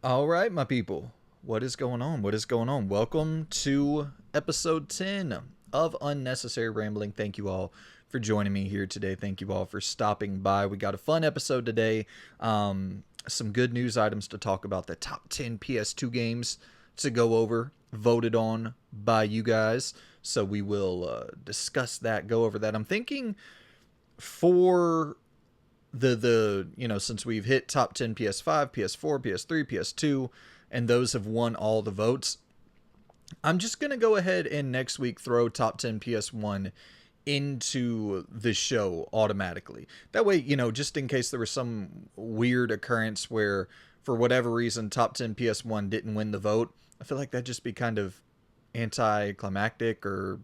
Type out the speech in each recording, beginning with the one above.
All right, my people. What is going on? What is going on? Welcome to episode 10 of Unnecessary Rambling. Thank you all for joining me here today. Thank you all for stopping by. We got a fun episode today. Some good news items to talk about. The top 10 PS2 games to go over, voted on by you guys. So we will discuss that, go over that. I'm thinking for since we've hit top 10 PS5, PS4, PS3, PS2, and those have won all the votes, I'm just going to go ahead and next week throw top 10 PS1 into the show automatically. That way, just in case there was some weird occurrence where for whatever reason top 10 PS1 didn't win the vote, I feel like that'd just be kind of anticlimactic, or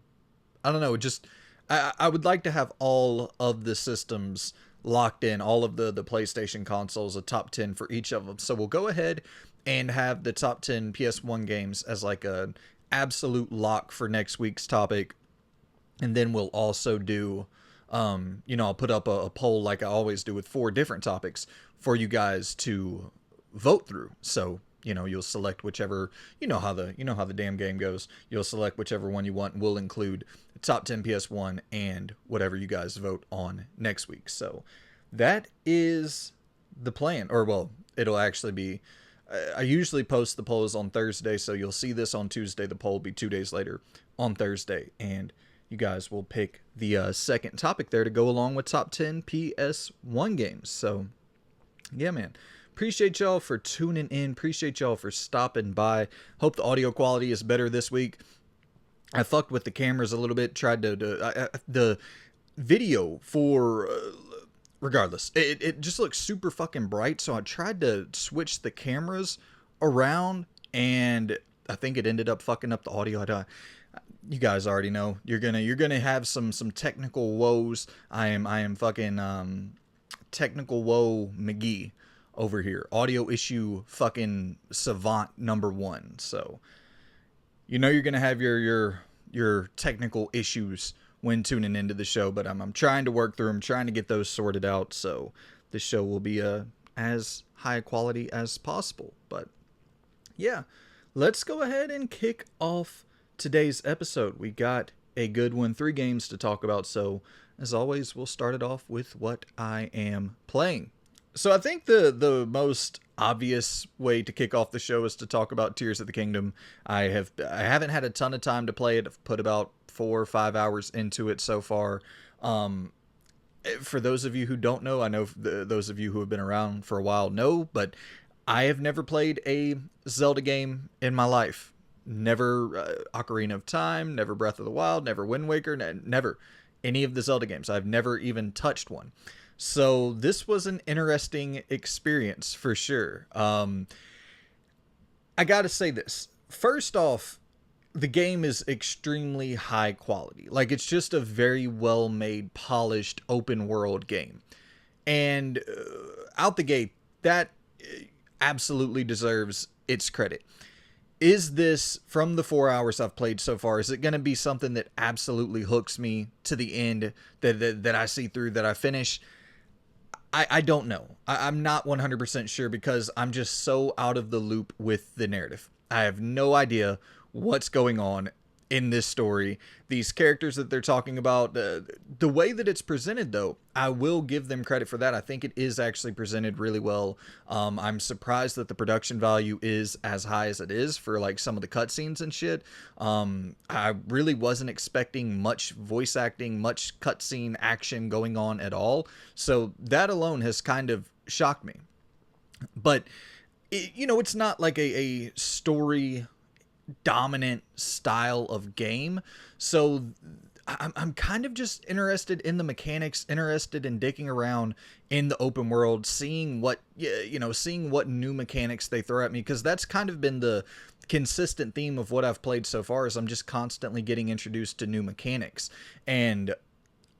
I don't know, just I would like to have all of the systems locked in, all of the PlayStation consoles, a top 10 for each of them. So we'll go ahead and have the top 10 PS1 games as like a absolute lock for next week's topic. And then we'll also do, I'll put up a poll like I always do with 4 different topics for you guys to vote through. So, you'll select whichever, how the damn game goes. You'll select whichever one you want. We'll include the top 10 PS1 and whatever you guys vote on next week. So that is the plan. Or, well, it'll actually be, I usually post the polls on Thursday, so you'll see this on Tuesday. The poll will be 2 days later on Thursday. And you guys will pick the second topic there to go along with top 10 PS1 games. So, yeah, man. Appreciate y'all for tuning in. Appreciate y'all for stopping by. Hope the audio quality is better this week. I fucked with the cameras a little bit. Tried the video for... regardless, it just looks super fucking bright, so I tried to switch the cameras around, and I think it ended up fucking up the audio. You guys already know you're gonna have some technical woes. I am fucking technical woe McGee over here. Audio issue fucking savant number 1. So you're gonna have your technical issues when tuning into the show, but I'm trying to work through them, trying to get those sorted out, so the show will be as high quality as possible. But yeah, let's go ahead and kick off today's episode. We got a good one, 3 games to talk about, so as always, we'll start it off with what I am playing. So I think the most obvious way to kick off the show is to talk about Tears of the Kingdom. I haven't had a ton of time to play it. I've put about 4 or 5 hours into it so far. For those of you who don't know, I know those of you who have been around for a while know, but I have never played a Zelda game in my life. Never Ocarina of Time, never Breath of the Wild, never Wind Waker, never any of the Zelda games. I've never even touched one. So this was an interesting experience for sure. I gotta say this. First off, the game is extremely high quality. Like, it's just a very well made, polished, open world game. And out the gate, that absolutely deserves its credit. Is this, from the 4 hours I've played so far, is it going to be something that absolutely hooks me to the end, that I see through, that I finish? I don't know. I'm not 100% sure because I'm just so out of the loop with the narrative. I have no idea what's going on in this story. These characters that they're talking about, the way that it's presented, though, I will give them credit for that. I think it is actually presented really well. I'm surprised that the production value is as high as it is for like some of the cutscenes and shit. I really wasn't expecting much voice acting, much cutscene action going on at all. So that alone has kind of shocked me. But it's not like a story dominant style of game, so I'm kind of just interested in the mechanics, interested in dicking around in the open world, seeing what new mechanics they throw at me, because that's kind of been the consistent theme of what I've played so far, is I'm just constantly getting introduced to new mechanics, and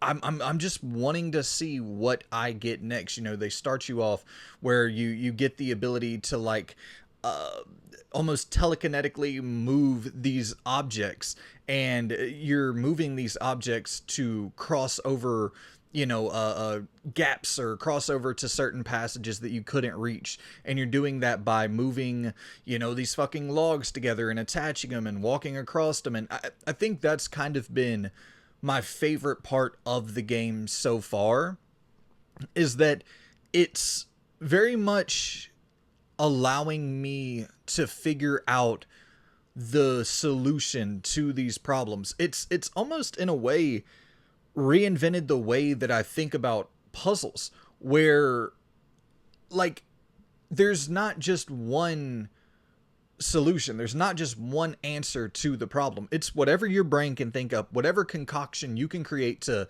I'm just wanting to see what I get next. They start you off where you get the ability to like almost telekinetically move these objects, and you're moving these objects to cross over gaps or crossover to certain passages that you couldn't reach. And you're doing that by moving, these fucking logs together and attaching them and walking across them. And I think that's kind of been my favorite part of the game so far, is that it's very much allowing me to figure out the solution to these problems. It's almost in a way reinvented the way that I think about puzzles, where like there's not just one solution. There's not just one answer to the problem. It's whatever your brain can think up, whatever concoction you can create to,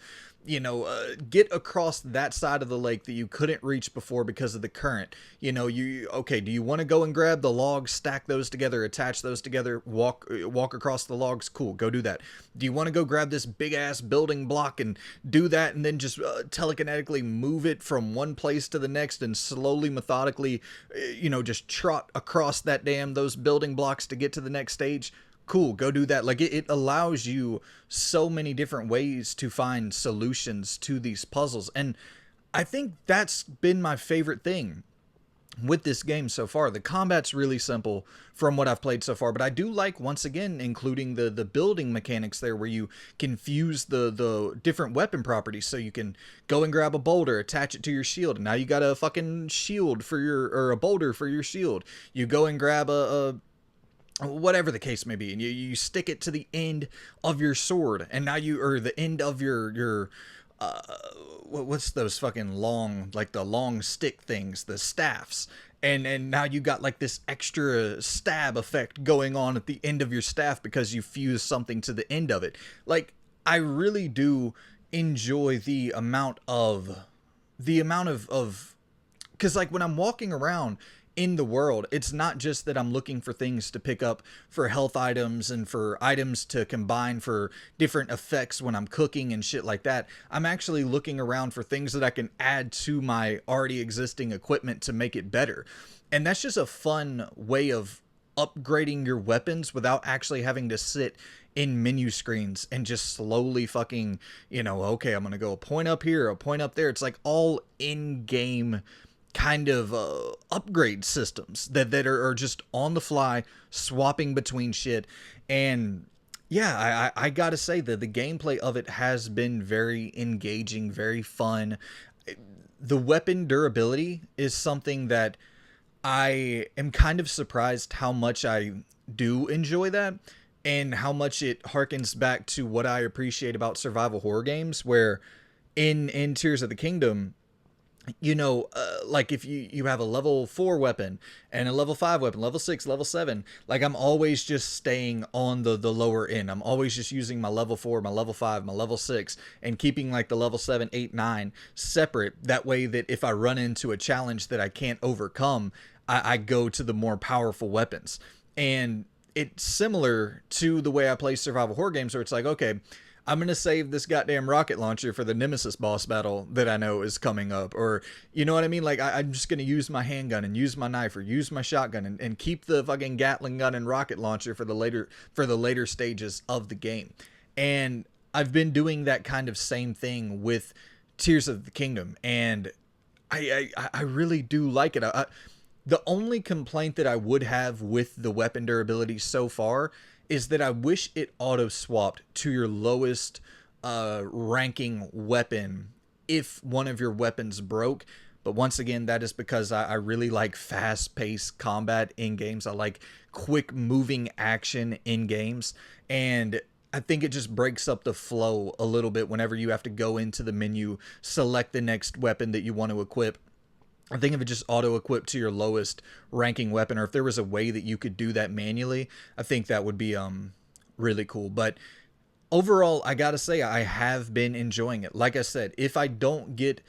get across that side of the lake that you couldn't reach before because of the current. Do you want to go and grab the logs, stack those together, attach those together, walk across the logs? Cool, go do that. Do you want to go grab this big ass building block and do that, and then just telekinetically move it from one place to the next and slowly, methodically, just trot across those building blocks to get to the next stage? Cool, go do that. Like it allows you so many different ways to find solutions to these puzzles. And I think that's been my favorite thing with this game so far. The combat's really simple from what I've played so far, but I do like, once again, including the building mechanics there, where you can fuse the different weapon properties. So you can go and grab a boulder, attach it to your shield, and now you got a fucking shield or a boulder for your shield. You go and grab a whatever the case may be, and you stick it to the end of your sword, and now or the end of your what's those fucking long, like the long stick things, the staffs, and now you got like this extra stab effect going on at the end of your staff because you fuse something to the end of it. Like, I really do enjoy the amount of because like when I'm walking around in the world, it's not just that I'm looking for things to pick up for health items and for items to combine for different effects when I'm cooking and shit like that. I'm actually looking around for things that I can add to my already existing equipment to make it better. And that's just a fun way of upgrading your weapons without actually having to sit in menu screens and just slowly fucking, okay, I'm gonna go a point up here, a point up there. It's like all in-game kind of upgrade systems that are just on the fly, swapping between shit. And yeah, I gotta say that the gameplay of it has been very engaging, very fun. The weapon durability is something that I am kind of surprised how much I do enjoy that, and how much it harkens back to what I appreciate about survival horror games, where in Tears of the Kingdom, like if you have a level 4 weapon and a level 5 weapon, level 6, level 7, like I'm always just staying on the lower end. I'm always just using my level 4, my level 5, my level 6, and keeping like the level 7, 8, 9 separate. That way that if I run into a challenge that I can't overcome, I go to the more powerful weapons. And it's similar to the way I play survival horror games, where it's like, okay, I'm going to save this goddamn rocket launcher for the Nemesis boss battle that I know is coming up. Or, you know what I mean? Like, I'm just going to use my handgun and use my knife or use my shotgun and keep the fucking Gatling gun and rocket launcher for the later stages of the game. And I've been doing that kind of same thing with Tears of the Kingdom. And I really do like it. The only complaint that I would have with the weapon durability so far is that I wish it auto-swapped to your lowest ranking weapon if one of your weapons broke. But once again, that is because I really like fast-paced combat in games. I like quick-moving action in games. And I think it just breaks up the flow a little bit whenever you have to go into the menu, select the next weapon that you want to equip. I think if it just auto-equipped to your lowest ranking weapon, or if there was a way that you could do that manually, I think that would be really cool. But overall, I gotta say, I have been enjoying it. Like I said, if I don't get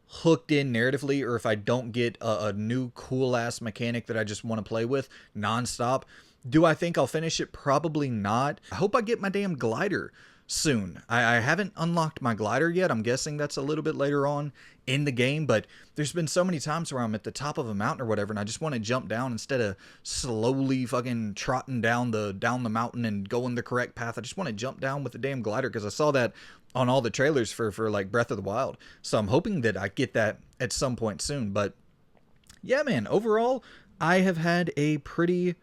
hooked in narratively, or if I don't get a new cool-ass mechanic that I just want to play with nonstop, do I think I'll finish it? Probably not. I hope I get my damn glider soon. I haven't unlocked my glider yet. I'm guessing that's a little bit later on in the game, but there's been so many times where I'm at the top of a mountain or whatever, and I just want to jump down instead of slowly fucking trotting down the mountain and going the correct path. I just want to jump down with the damn glider, because I saw that on all the trailers for like Breath of the Wild. So I'm hoping that I get that at some point soon. But yeah, man, overall, I have had a pretty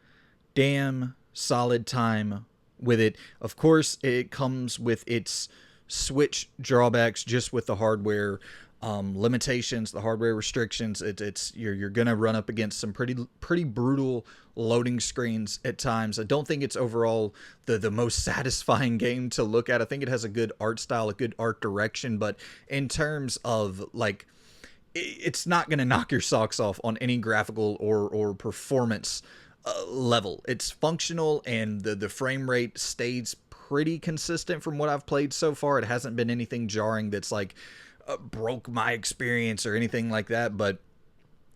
damn solid time with it. Of course, it comes with its Switch drawbacks, just with the hardware limitations, the hardware restrictions. It's you're gonna run up against some pretty brutal loading screens at times. I don't think it's overall the most satisfying game to look at. I think it has a good art style, a good art direction, but in terms of like, it's not gonna knock your socks off on any graphical or performance level. It's functional, and the frame rate stays pretty consistent from what I've played so far. It hasn't been anything jarring that's like broke my experience or anything like that, but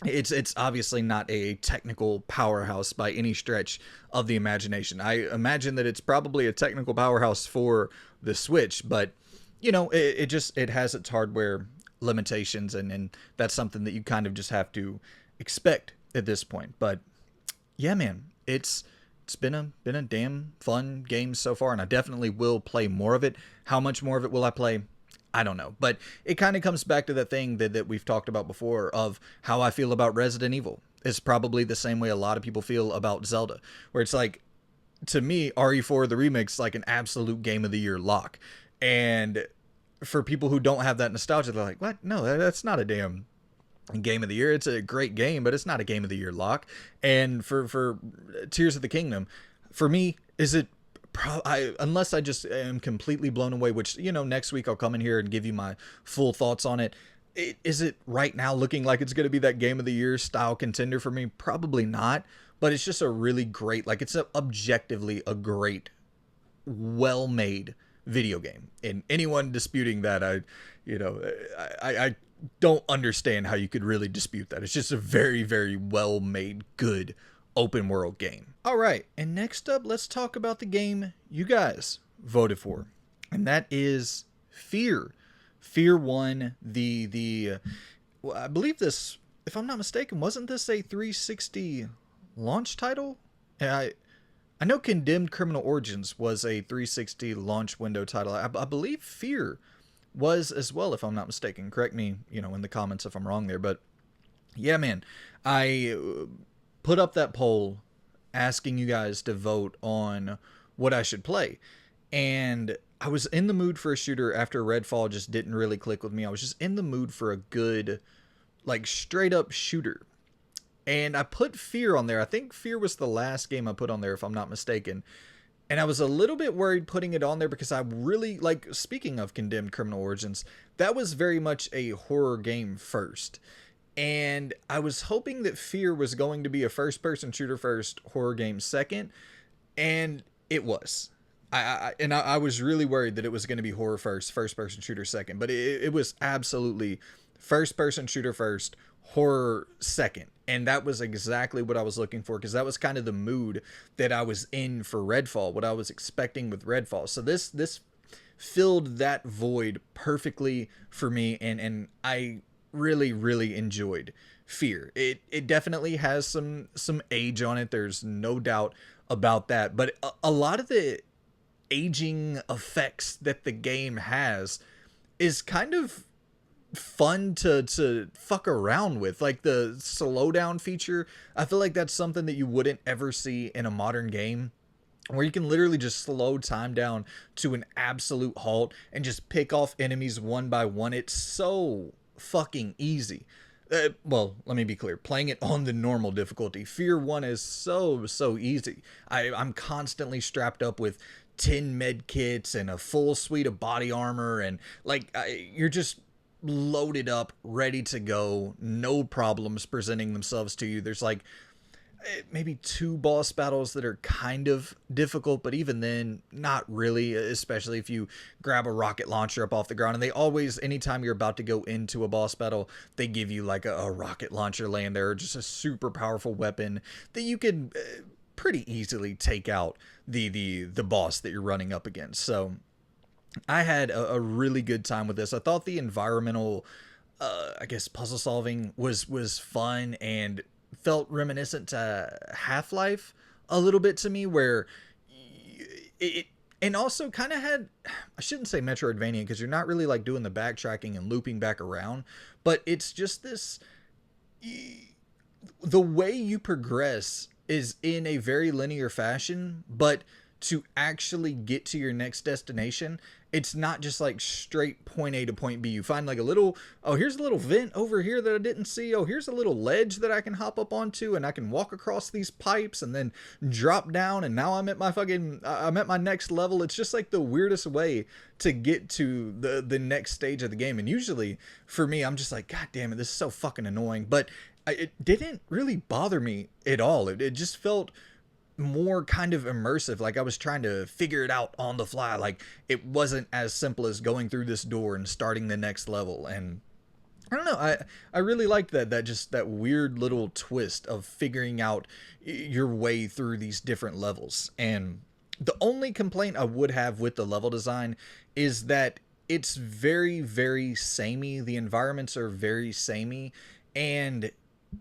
it's obviously not a technical powerhouse by any stretch of the imagination. I imagine that it's probably a technical powerhouse for the Switch, but you know, it has its hardware limitations, and that's something that you kind of just have to expect at this point. But yeah, man, it's been a damn fun game so far, and I definitely will play more of it. How much more of it will I play? I don't know. But it kind of comes back to the thing that we've talked about before, of how I feel about Resident Evil. It's probably the same way a lot of people feel about Zelda, where it's like, to me, RE4 the remake's like an absolute Game of the Year lock. And for people who don't have that nostalgia, they're like, what? No, that's not a damn Game of the Year. It's a great game, but it's not a Game of the Year lock. And for Tears of the Kingdom, for me, is it unless I just am completely blown away, which, you know, next week I'll come in here and give you my full thoughts on it. Is it right now looking like it's going to be that Game of the Year style contender for me? Probably not, but it's just a really great, like, it's objectively a great, well-made video game. And anyone disputing that, I don't understand how you could really dispute that. It's just a very, very well-made, good open world game. All right, and next up, let's talk about the game you guys voted for, and that is Fear. Fear won well, I believe this, if I'm not mistaken, wasn't this a 360 launch title? I know Condemned Criminal Origins was a 360 launch window title. I believe Fear was as well, if I'm not mistaken. Correct me, in the comments if I'm wrong there. But yeah, man, I put up that poll asking you guys to vote on what I should play. And I was in the mood for a shooter after Redfall just didn't really click with me. I was just in the mood for a good, like, straight up shooter. And I put Fear on there. I think Fear was the last game I put on there, if I'm not mistaken. And I was a little bit worried putting it on there because I really, like, speaking of Condemned Criminal Origins, that was very much a horror game first. And I was hoping that Fear was going to be a first-person shooter first, horror game second. And it was. I was really worried that it was going to be horror first, first-person shooter second. But it was absolutely first-person shooter first, horror second. And that was exactly what I was looking for, because that was kind of the mood that I was in for Redfall, what I was expecting with Redfall. So this filled that void perfectly for me, and I really, really enjoyed Fear. It definitely has some age on it. There's no doubt about that. But a lot of the aging effects that the game has is kind of fun to fuck around with. Like the slowdown feature, I feel like that's something that you wouldn't ever see in a modern game, where you can literally just slow time down to an absolute halt and just pick off enemies one by one. It's so fucking easy. Well, let me be clear. Playing it on the normal difficulty, Fear 1 is so easy. I'm constantly strapped up with 10 med kits and a full suite of body armor, and like you're just loaded up, ready to go, no problems presenting themselves to you. There's like maybe 2 boss battles that are kind of difficult, but even then, not really, especially if you grab a rocket launcher up off the ground. And they always, anytime you're about to go into a boss battle, they give you like a rocket launcher laying there, or just a super powerful weapon that you can pretty easily take out the boss that you're running up against. So I had a really good time with this. I thought the environmental, I guess, puzzle solving was fun and felt reminiscent to Half-Life a little bit to me, where it and also kind of had, I shouldn't say Metroidvania because you're not really like doing the backtracking and looping back around, but it's just this, the way you progress is in a very linear fashion, but to actually get to your next destination, it's not just like straight point A to point B. You find like a little, oh, here's a little vent over here that I didn't see. Oh, here's a little ledge that I can hop up onto, and I can walk across these pipes and then drop down, and now I'm at my next level. It's just like the weirdest way to get to the next stage of the game. And usually for me, I'm just like, God damn it, this is so fucking annoying. But it didn't really bother me at all. It just felt more kind of immersive, like I was trying to figure it out on the fly. Like it wasn't as simple as going through this door and starting the next level. And I don't know, I really liked that just that weird little twist of figuring out your way through these different levels. And the only complaint I would have with the level design is that it's very, very samey. The environments are very samey, and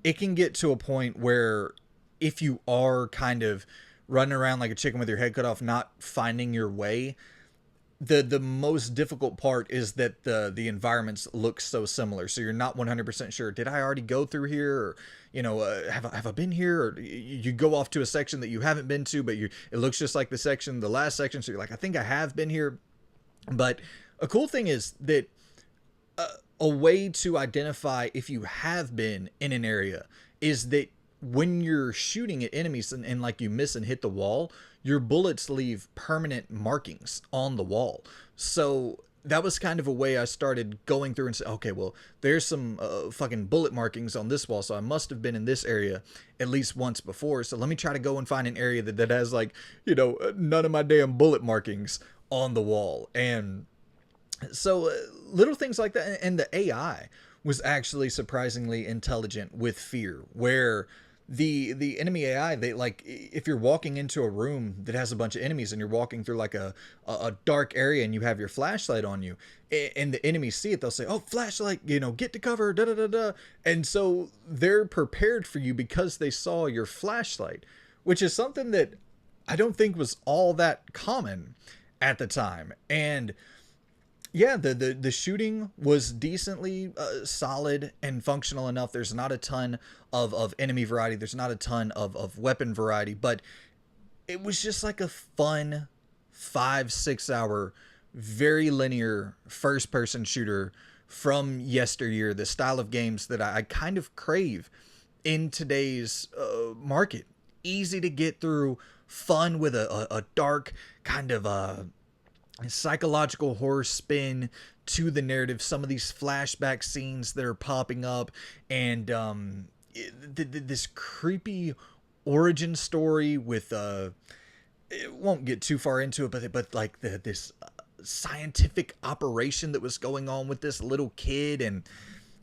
it can get to a point where if you are kind of running around like a chicken with your head cut off, not finding your way, the most difficult part is that the environments look so similar. So you're not 100% sure, did I already go through here? Or, have I been here? Or you go off to a section that you haven't been to, but it looks just like the last section. So you're like, I think I have been here. But a cool thing is that a way to identify if you have been in an area is that when you're shooting at enemies and like you miss and hit the wall, your bullets leave permanent markings on the wall. So that was kind of a way I started going through and say, okay, well, there's some fucking bullet markings on this wall, so I must have been in this area at least once before. So let me try to go and find an area that has like, none of my damn bullet markings on the wall. And so little things like that. And the AI was actually surprisingly intelligent with Fear, where the enemy AI, they like, if you're walking into a room that has a bunch of enemies and you're walking through like a dark area and you have your flashlight on you, and the enemies see it, they'll say, oh, flashlight, get to cover, da da da da. And so they're prepared for you because they saw your flashlight, which is something that I don't think was all that common at the time. And yeah, the shooting was decently solid and functional enough. There's not a ton of enemy variety. There's not a ton of weapon variety, but it was just like a fun 5-6 hour, very linear first person shooter from yesteryear, the style of games that I kind of crave in today's market. Easy to get through, fun with a dark kind of psychological horror spin to the narrative. Some of these flashback scenes that are popping up, and this creepy origin story with it won't get too far into it, but like this scientific operation that was going on with this little kid, and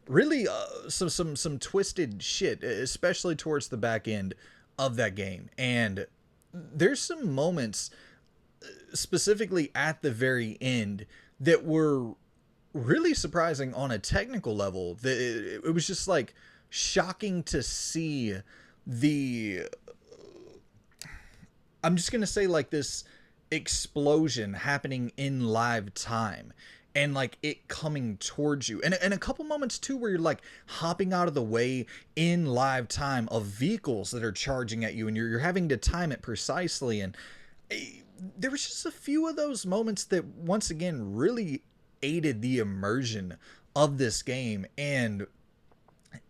really some twisted shit, especially towards the back end of that game. And there's some moments specifically at the very end that were really surprising on a technical level. That it was just like shocking to see I'm just gonna say, like, this explosion happening in live time, and like it coming towards you, and a couple moments too where you're like hopping out of the way in live time of vehicles that are charging at you, and you're having to time it precisely. And there was just a few of those moments that once again really aided the immersion of this game. And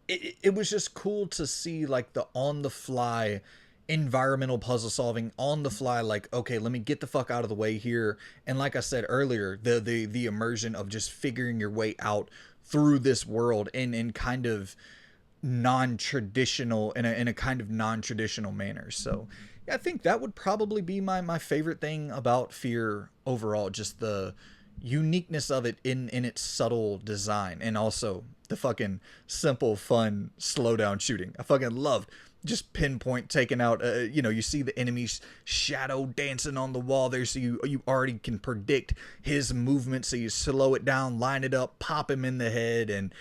it was just cool to see like the on the fly environmental puzzle solving on the fly, like, okay, let me get the fuck out of the way here. And like I said earlier, the immersion of just figuring your way out through this world in kind of non-traditional, in a kind of non-traditional manner. So yeah, I think that would probably be my favorite thing about Fear overall, just the uniqueness of it in its subtle design, and also the fucking simple, fun, slow down shooting. I fucking loved just pinpoint taking out, you see the enemy's shadow dancing on the wall there, so you already can predict his movement, so you slow it down, line it up, pop him in the head, and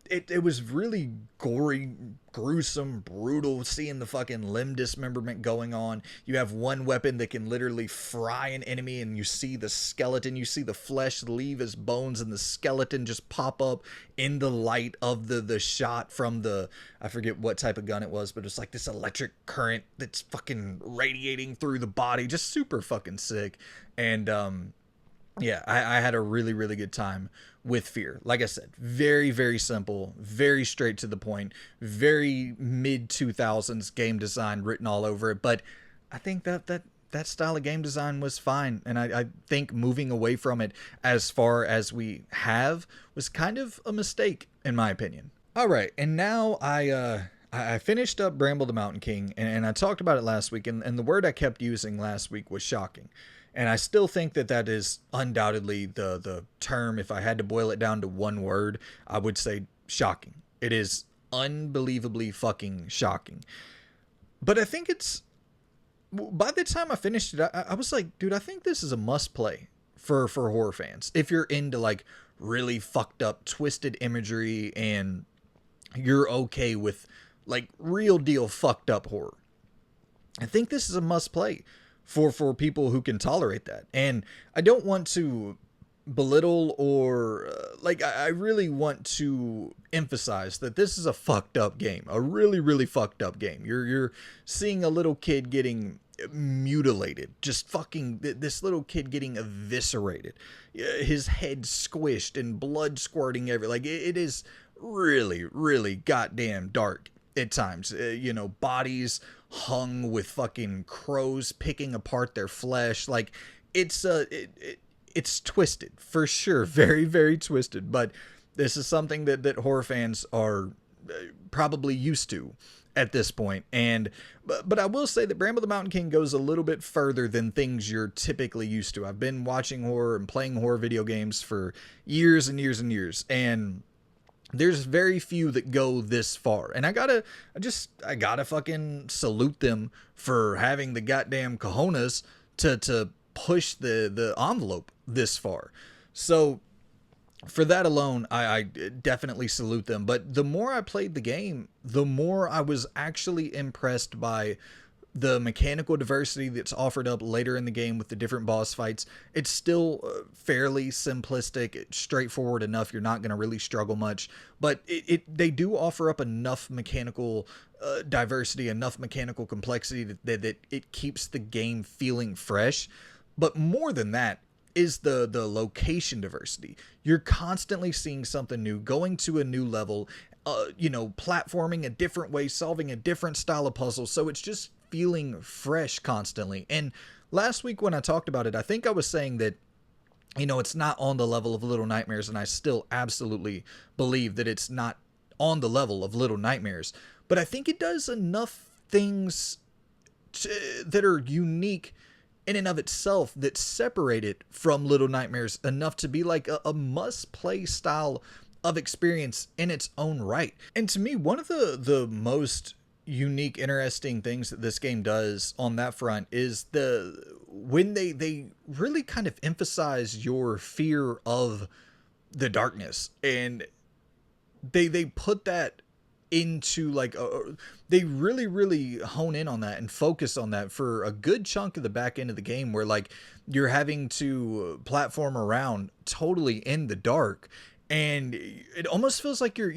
it was really gory, gruesome, brutal, seeing the fucking limb dismemberment going on. You have one weapon that can literally fry an enemy, and you see the skeleton, you see the flesh leave his bones, and the skeleton just pop up in the light of the shot from the, I forget what type of gun it was, but it's like this electric current that's fucking radiating through the body. Just super fucking sick. And yeah, I had a really, really good time with Fear. Like I said, very, very simple, very straight to the point, very mid-2000s game design written all over it. But I think that style of game design was fine. And I think moving away from it as far as we have was kind of a mistake, in my opinion. All right, and now I finished up Bramble the Mountain King, and I talked about it last week, and the word I kept using last week was shocking. And I still think that is undoubtedly the term. If I had to boil it down to one word, I would say shocking. It is unbelievably fucking shocking. But I think by the time I finished it, I was like, dude, I think this is a must play for horror fans. If you're into like really fucked up, twisted imagery and you're okay with like real deal fucked up horror, I think this is a must play for people who can tolerate that. And I don't want to belittle or I really want to emphasize that this is a fucked up game, a really, really fucked up game. You're seeing a little kid getting mutilated, just fucking this little kid getting eviscerated, his head squished and blood squirting everywhere. Like it is really, really goddamn dark at times. Bodies hung with fucking crows picking apart their flesh. Like it's twisted for sure, very, very twisted. But this is something that horror fans are probably used to at this point. And but I will say that Bramble the Mountain King goes a little bit further than things you're typically used to. I've been watching horror and playing horror video games for years and years and years, and there's very few that go this far. And I gotta fucking salute them for having the goddamn cojones to push the envelope this far. So for that alone, I definitely salute them. But the more I played the game, the more I was actually impressed by the mechanical diversity that's offered up later in the game with the different boss fights. It's still fairly simplistic, straightforward enough. You're not going to really struggle much, but they do offer up enough mechanical diversity, enough mechanical complexity that it keeps the game feeling fresh. But more than that is the location diversity. You're constantly seeing something new, going to a new level, platforming a different way, solving a different style of puzzle. So it's just feeling fresh constantly. And last week when I talked about it, I think I was saying that, it's not on the level of Little Nightmares, and I still absolutely believe that it's not on the level of Little Nightmares. But I think it does enough things that are unique in and of itself that separate it from Little Nightmares enough to be like a must-play style of experience in its own right. And to me, one of the most unique, interesting things that this game does on that front is when they really kind of emphasize your fear of the darkness, and they put that into like they really, really hone in on that and focus on that for a good chunk of the back end of the game, where like you're having to platform around totally in the dark. And it almost feels like you're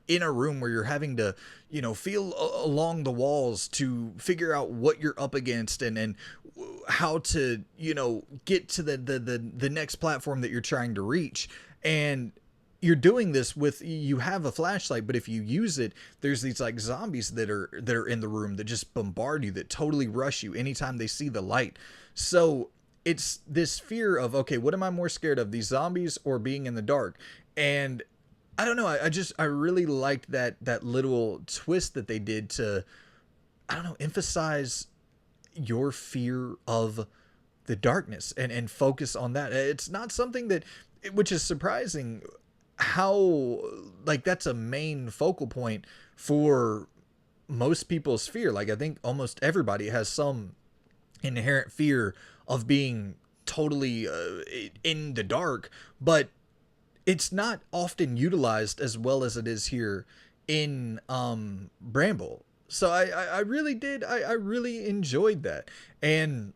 in a room where you're having to, feel along the walls to figure out what you're up against and how to, get to the next platform that you're trying to reach. And you're doing this you have a flashlight, but if you use it, there's these like zombies that are in the room that just bombard you, that totally rush you anytime they see the light. So it's this fear of, okay, what am I more scared of, these zombies or being in the dark? And I don't know, I really liked that little twist that they did to, I don't know, emphasize your fear of the darkness and focus on that. It's not something which is surprising how like that's a main focal point for most people's fear. Like, I think almost everybody has some inherent fear of being totally in the dark, but it's not often utilized as well as it is here in Bramble. So I really did. I really enjoyed that. And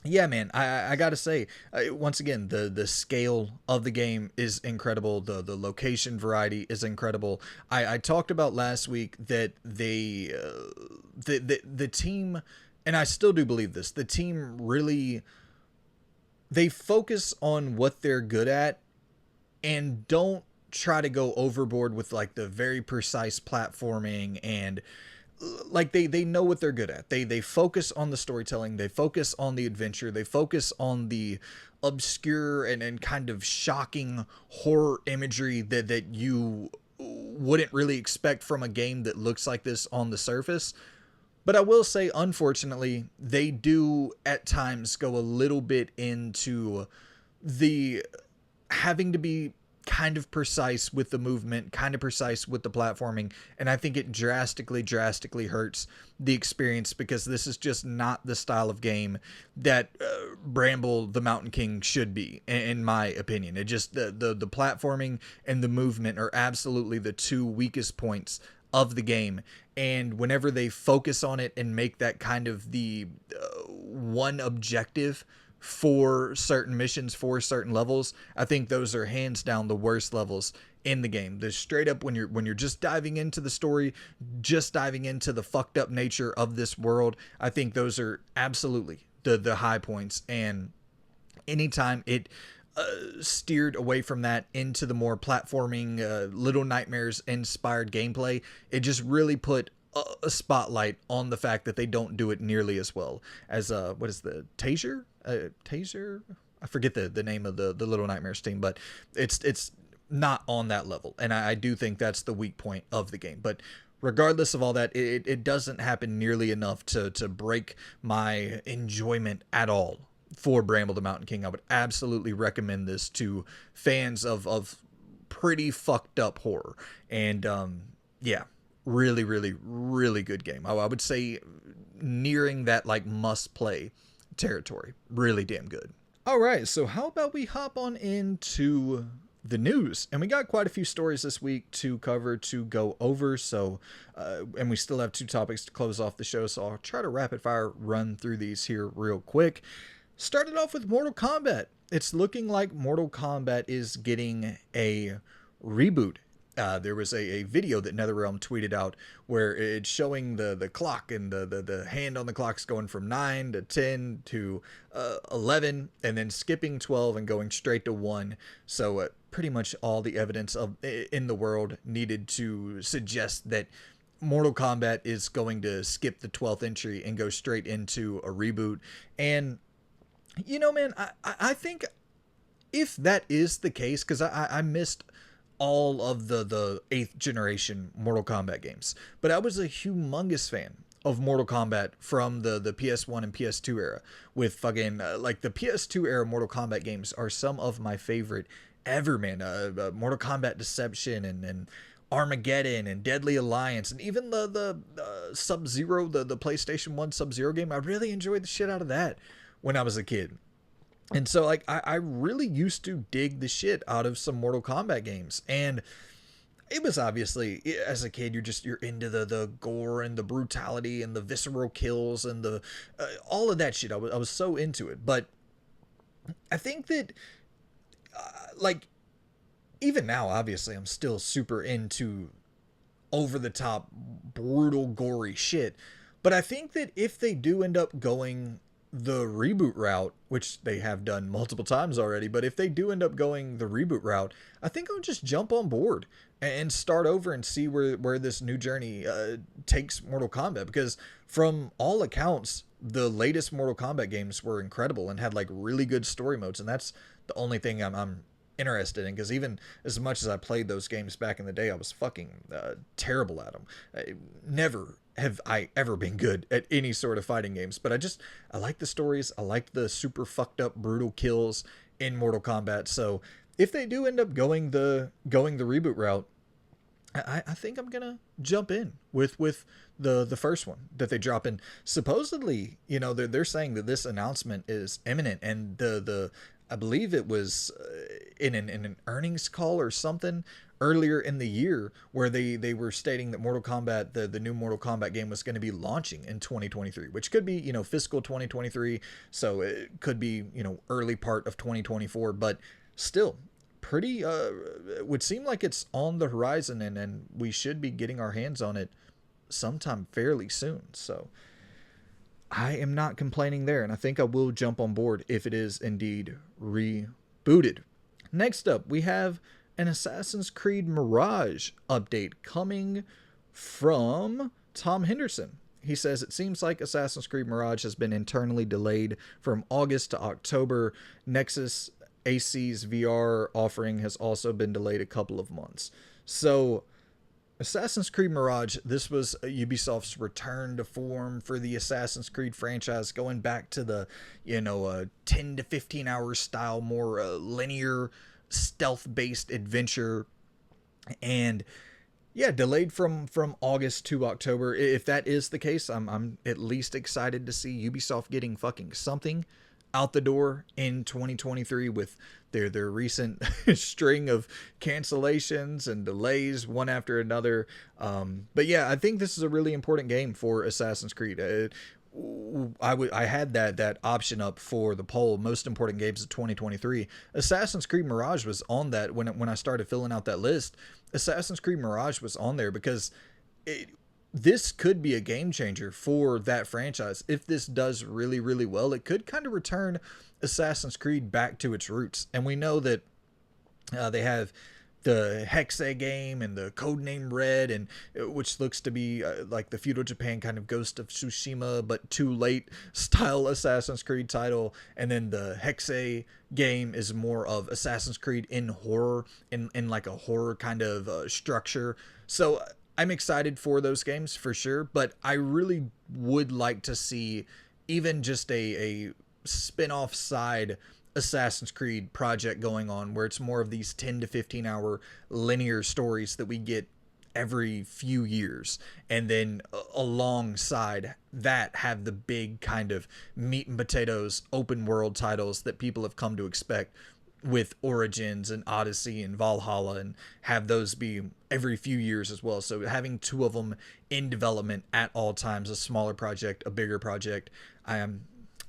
yeah, man, I gotta say, once again, the scale of the game is incredible. The location variety is incredible. I talked about last week that the team, and I still do believe this, the team really, they focus on what they're good at and don't try to go overboard with like the very precise platforming. And like they know what they're good at. They focus on the storytelling, they focus on the adventure, they focus on the obscure and kind of shocking horror imagery that you wouldn't really expect from a game that looks like this on the surface. But I will say, unfortunately, they do at times go a little bit into the having to be kind of precise with the movement, kind of precise with the platforming. And I think it drastically hurts the experience, because this is just not the style of game that Bramble the Mountain King should be, in my opinion. It just, the platforming and the movement are absolutely the two weakest points of the game. And whenever they focus on it and make that kind of the one objective for certain missions, for certain levels, I think those are hands down the worst levels in the game. The straight up, when you're just diving into the story, just diving into the fucked up nature of this world, I think those are absolutely the high points. And anytime it steered away from that into the more platforming, Little Nightmares inspired gameplay, it just really put a spotlight on the fact that they don't do it nearly as well as what is the Taser? Taser? I forget the name of the Little Nightmares team, but it's not on that level, and I do think that's the weak point of the game. But regardless of all that, it doesn't happen nearly enough to break my enjoyment at all for Bramble the Mountain King. I would absolutely recommend this to fans of pretty fucked up horror. And yeah, really good game. I would say nearing that like must play territory. Really damn good. All right, so how about we hop on into the news? And we got quite a few stories this week to cover, to go over. So and we still have 2 topics to close off the show, so I'll try to rapid fire run through these here real quick. Started off with Mortal Kombat. It's looking like Mortal Kombat is getting a reboot. There was a video that NetherRealm tweeted out where it's showing the clock, and the hand on the clock's going from 9 to 10 to 11, and then skipping 12 and going straight to 1. So pretty much all the evidence in the world needed to suggest that Mortal Kombat is going to skip the 12th entry and go straight into a reboot. And you know, man, I think if that is the case, because I missed all of the 8th generation Mortal Kombat games, but I was a humongous fan of Mortal Kombat from the PS1 and PS2 era, with fucking like the PS2 era Mortal Kombat games are some of my favorite ever, man. Mortal Kombat Deception and Armageddon and Deadly Alliance, and even the Sub-Zero, the PlayStation 1 Sub-Zero game. I really enjoyed the shit out of that when I was a kid. And so like I really used to dig the shit out of some Mortal Kombat games. And it was obviously, as a kid, you're into the gore and the brutality and the visceral kills and the all of that shit. I was so into it. But I think that like even now, obviously, I'm still super into over the top, brutal, gory shit. But I think that if they do end up going the reboot route, which they have done multiple times already, but if they do end up going the reboot route, I think I'll just jump on board and start over and see where this new journey takes Mortal Kombat. Because from all accounts, the latest Mortal Kombat games were incredible and had like really good story modes, and that's the only thing I'm interested in, because even as much as I played those games back in the day, I was fucking terrible at them. Never have I ever been good at any sort of fighting games, but I like the stories. I like the super fucked up brutal kills in Mortal Kombat. So if they do end up going the reboot route, I think I'm gonna jump in with the first one that they drop in. Supposedly, they're saying that this announcement is imminent, and the I believe it was in an earnings call or something earlier in the year where they were stating that Mortal Kombat, the new Mortal Kombat game, was going to be launching in 2023, which could be fiscal 2023, so it could be early part of 2024, but still pretty would seem like it's on the horizon, and we should be getting our hands on it sometime fairly soon. So I am not complaining there, and I think I will jump on board if it is indeed rebooted. Next up, we have an Assassin's Creed Mirage update coming from Tom Henderson. He says it seems like Assassin's Creed Mirage has been internally delayed from August to October. Nexus AC's VR offering has also been delayed a couple of months. So Assassin's Creed Mirage, this was Ubisoft's return to form for the Assassin's Creed franchise, going back to the 10 to 15 hour style, more linear stealth based adventure. And yeah, delayed from August to October. If that is the case, I'm at least excited to see Ubisoft getting fucking something out the door in 2023 with their recent string of cancellations and delays one after another. But yeah, I think this is a really important game for Assassin's Creed. I had that option up for the poll, most important games of 2023. Assassin's Creed Mirage was on that when I started filling out that list. Assassin's Creed Mirage was on there because this could be a game changer for that franchise. If this does really, really well, it could kind of return Assassin's Creed back to its roots. And we know that they have the Hexe game and the Codename Red, and which looks to be like the feudal Japan kind of Ghost of Tsushima, but too late style Assassin's Creed title. And then the Hexe game is more of Assassin's Creed in horror, in like a horror kind of structure. So I'm excited for those games for sure, but I really would like to see even just a spin-off side Assassin's Creed project going on where it's more of these 10 to 15 hour linear stories that we get every few years, and then alongside that have the big kind of meat and potatoes open world titles that people have come to expect with Origins and Odyssey and Valhalla, and have those be every few years as well. So having two of them in development at all times, a smaller project, a bigger project,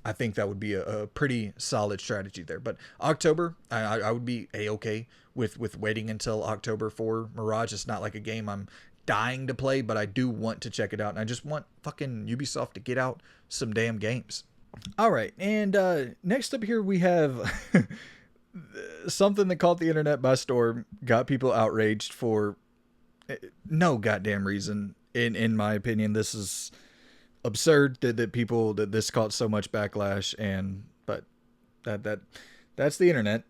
I think that would be a pretty solid strategy there. But October, I would be a-okay with waiting until October for Mirage. It's not like a game I'm dying to play, but I do want to check it out, and I just want fucking Ubisoft to get out some damn games. All right, and next up here we have something that caught the internet by storm, got people outraged for no goddamn reason. In my opinion, this is absurd that this caught so much backlash, but that's the internet.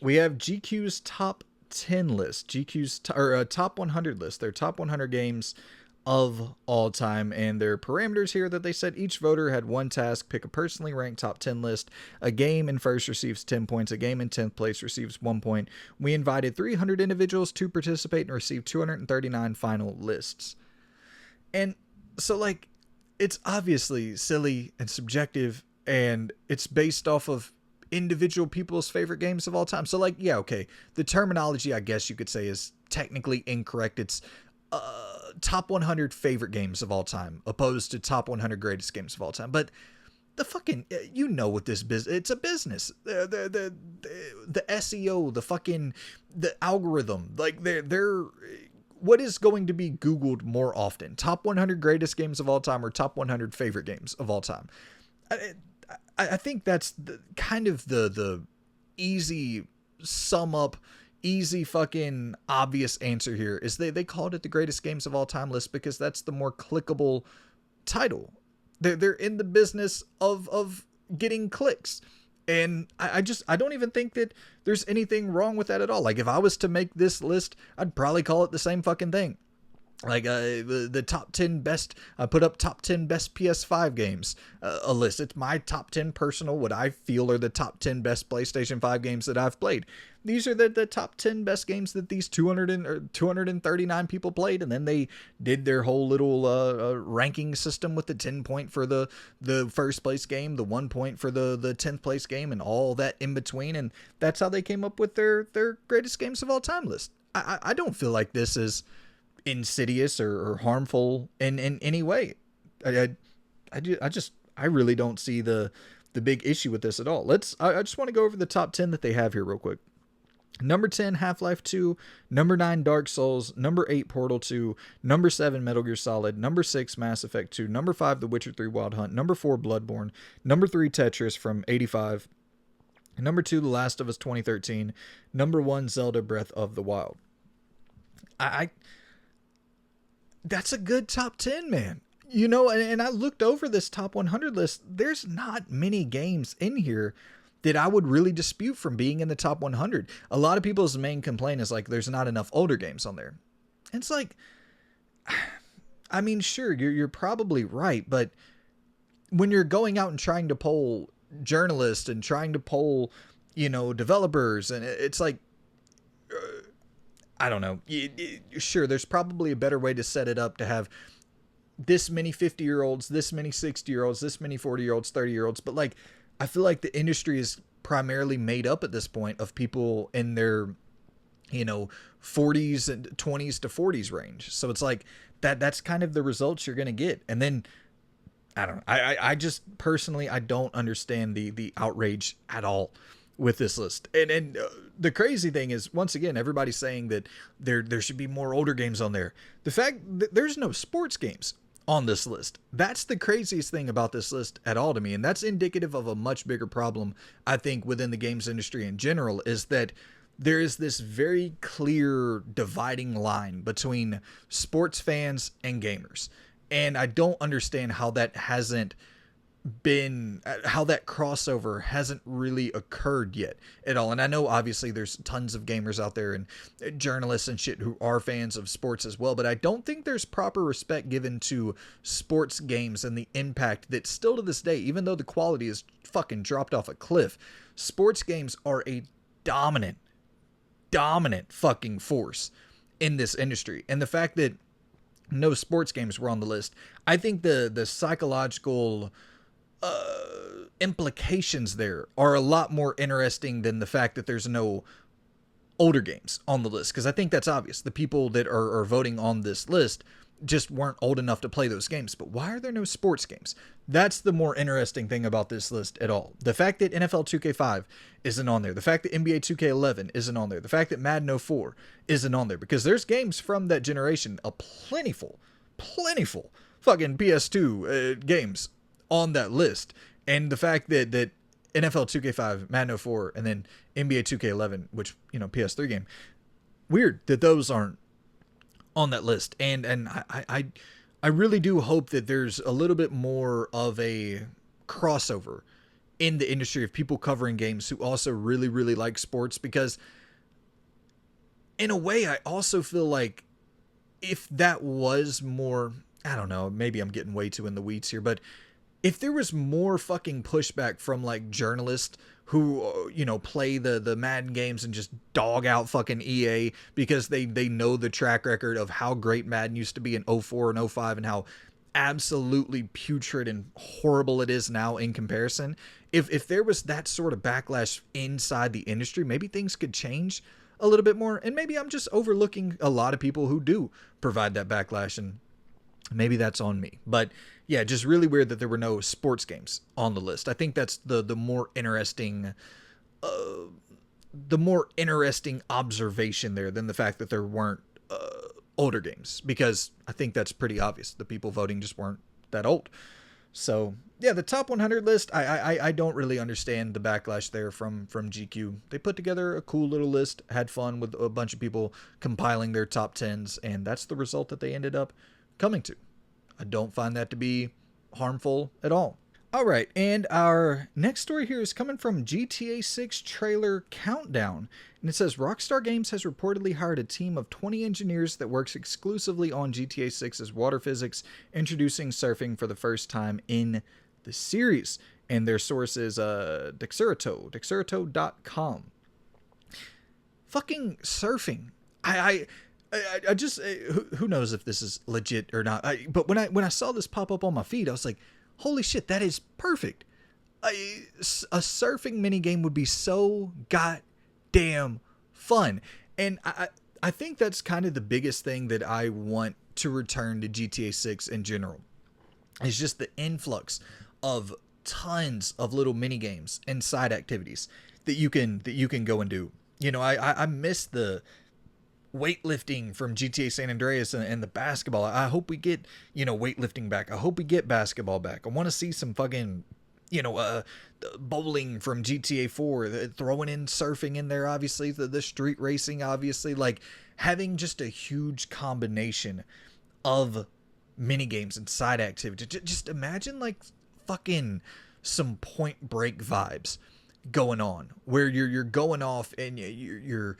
We have GQ's top 10 list, GQ's top 100 list, their top 100 games of all time, and their parameters here that they said each voter had one task: pick a personally ranked top 10 list. A game in first receives 10 points. A game in 10th place receives 1 point. We invited 300 individuals to participate and receive 239 final lists. And so, like, it's obviously silly and subjective, and it's based off of individual people's favorite games of all time. So, like, yeah, okay, the terminology, I guess you could say, is technically incorrect. It's top 100 favorite games of all time opposed to top 100 greatest games of all time. But the fucking, what this business, it's a business. The SEO, the algorithm, like they're what is going to be Googled more often? Top 100 greatest games of all time or top 100 favorite games of all time? I think that's kind of the easy sum up, easy fucking obvious answer here is they called it the greatest games of all time list because that's the more clickable title. They're in the business of getting clicks. And I don't even think that there's anything wrong with that at all. Like, if I was to make this list, I'd probably call it the same fucking thing. Like the top 10 best, I put up top 10 best PS5 games, a list. It's my top 10 personal, what I feel are the top 10 best PlayStation 5 games that I've played. these are the top 10 best games that these 239 people played. And then they did their whole little ranking system with the 10 point for the first place game, the 1 point for the 10th place game, and all that in between. And that's how they came up with their greatest games of all time list. I don't feel like this is insidious or harmful in any way. I really don't see the big issue with this at all. I just want to go over the top 10 that they have here real quick. Number 10, Half-Life 2. Number 9, Dark Souls. Number 8, Portal 2. Number 7, Metal Gear Solid. Number 6, Mass Effect 2. Number 5, The Witcher 3 Wild Hunt. Number 4, Bloodborne. Number 3, Tetris from 85. Number 2, The Last of Us 2013. Number 1, Zelda Breath of the Wild. That's a good top 10, man. You know, and I looked over this top 100 list. There's not many games in here that I would really dispute from being in the top 100. A lot of people's main complaint is like, there's not enough older games on there. And it's like, I mean, sure, you're probably right. But when you're going out and trying to poll journalists and trying to poll, you know, developers, and it's like, I don't know. Sure, there's probably a better way to set it up to have this many 50-year-olds, this many 60-year-olds, this many 40-year-olds, 30-year-olds. But like, I feel like the industry is primarily made up at this point of people in their, you know, 40s and 20s to 40s range. So it's like that's kind of the results you're going to get. And then I don't know. I just personally, I don't understand the outrage at all with this list. And the crazy thing is, once again, everybody's saying that there should be more older games on there. The fact that there's no sports games on this list, that's the craziest thing about this list at all to me. And that's indicative of a much bigger problem, I think, within the games industry in general, is that there is this very clear dividing line between sports fans and gamers. And I don't understand how that crossover hasn't really occurred yet at all. And I know obviously there's tons of gamers out there and journalists and shit who are fans of sports as well, but I don't think there's proper respect given to sports games and the impact that still to this day, even though the quality is fucking dropped off a cliff, sports games are a dominant fucking force in this industry. And the fact that no sports games were on the list, I think the psychological implications there are a lot more interesting than the fact that there's no older games on the list. Because I think that's obvious. The people that are voting on this list just weren't old enough to play those games. But why are there no sports games? That's the more interesting thing about this list at all. The fact that NFL 2K5 isn't on there. The fact that NBA 2K11 isn't on there. The fact that Madden 04 isn't on there. Because there's games from that generation, a plentiful fucking PS2 games on that list. And the fact that NFL 2K5, Madden 04, and then NBA 2K11, which, you know, PS3 game, weird that those aren't on that list. And I really do hope that there's a little bit more of a crossover in the industry of people covering games who also really, really like sports, because in a way, I also feel like if that was more, I don't know, maybe I'm getting way too in the weeds here, but if there was more fucking pushback from like journalists who, you know, play the Madden games and just dog out fucking EA because they know the track record of how great Madden used to be in 04 and 05 and how absolutely putrid and horrible it is now in comparison. If there was that sort of backlash inside the industry, maybe things could change a little bit more. And maybe I'm just overlooking a lot of people who do provide that backlash, and maybe that's on me. But yeah, just really weird that there were no sports games on the list. I think that's the more interesting observation there than the fact that there weren't older games, because I think that's pretty obvious. The people voting just weren't that old. So yeah, the top 100 list, I don't really understand the backlash there from GQ. They put together a cool little list, had fun with a bunch of people compiling their top 10s, and that's the result that they ended up coming to. I don't find that to be harmful at all. All right, and our next story here is coming from GTA 6 Trailer Countdown. And it says, Rockstar Games has reportedly hired a team of 20 engineers that works exclusively on GTA 6's water physics, introducing surfing for the first time in the series. And their source is Dexerto.com. fucking surfing. I just who knows if this is legit or not. But when I saw this pop up on my feed, I was like, holy shit, that is perfect. A surfing minigame would be so goddamn fun. And I think that's kind of the biggest thing that I want to return to GTA 6 in general. It's just the influx of tons of little mini games and side activities that you can go and do. You know, I miss the weightlifting from GTA San Andreas and the basketball. I hope we get, weightlifting back. I hope we get basketball back. I want to see some fucking, bowling from GTA 4, throwing in surfing in there, obviously, the street racing, obviously, like having just a huge combination of mini games and side activities. Just imagine like fucking some Point Break vibes going on where you're going off and you're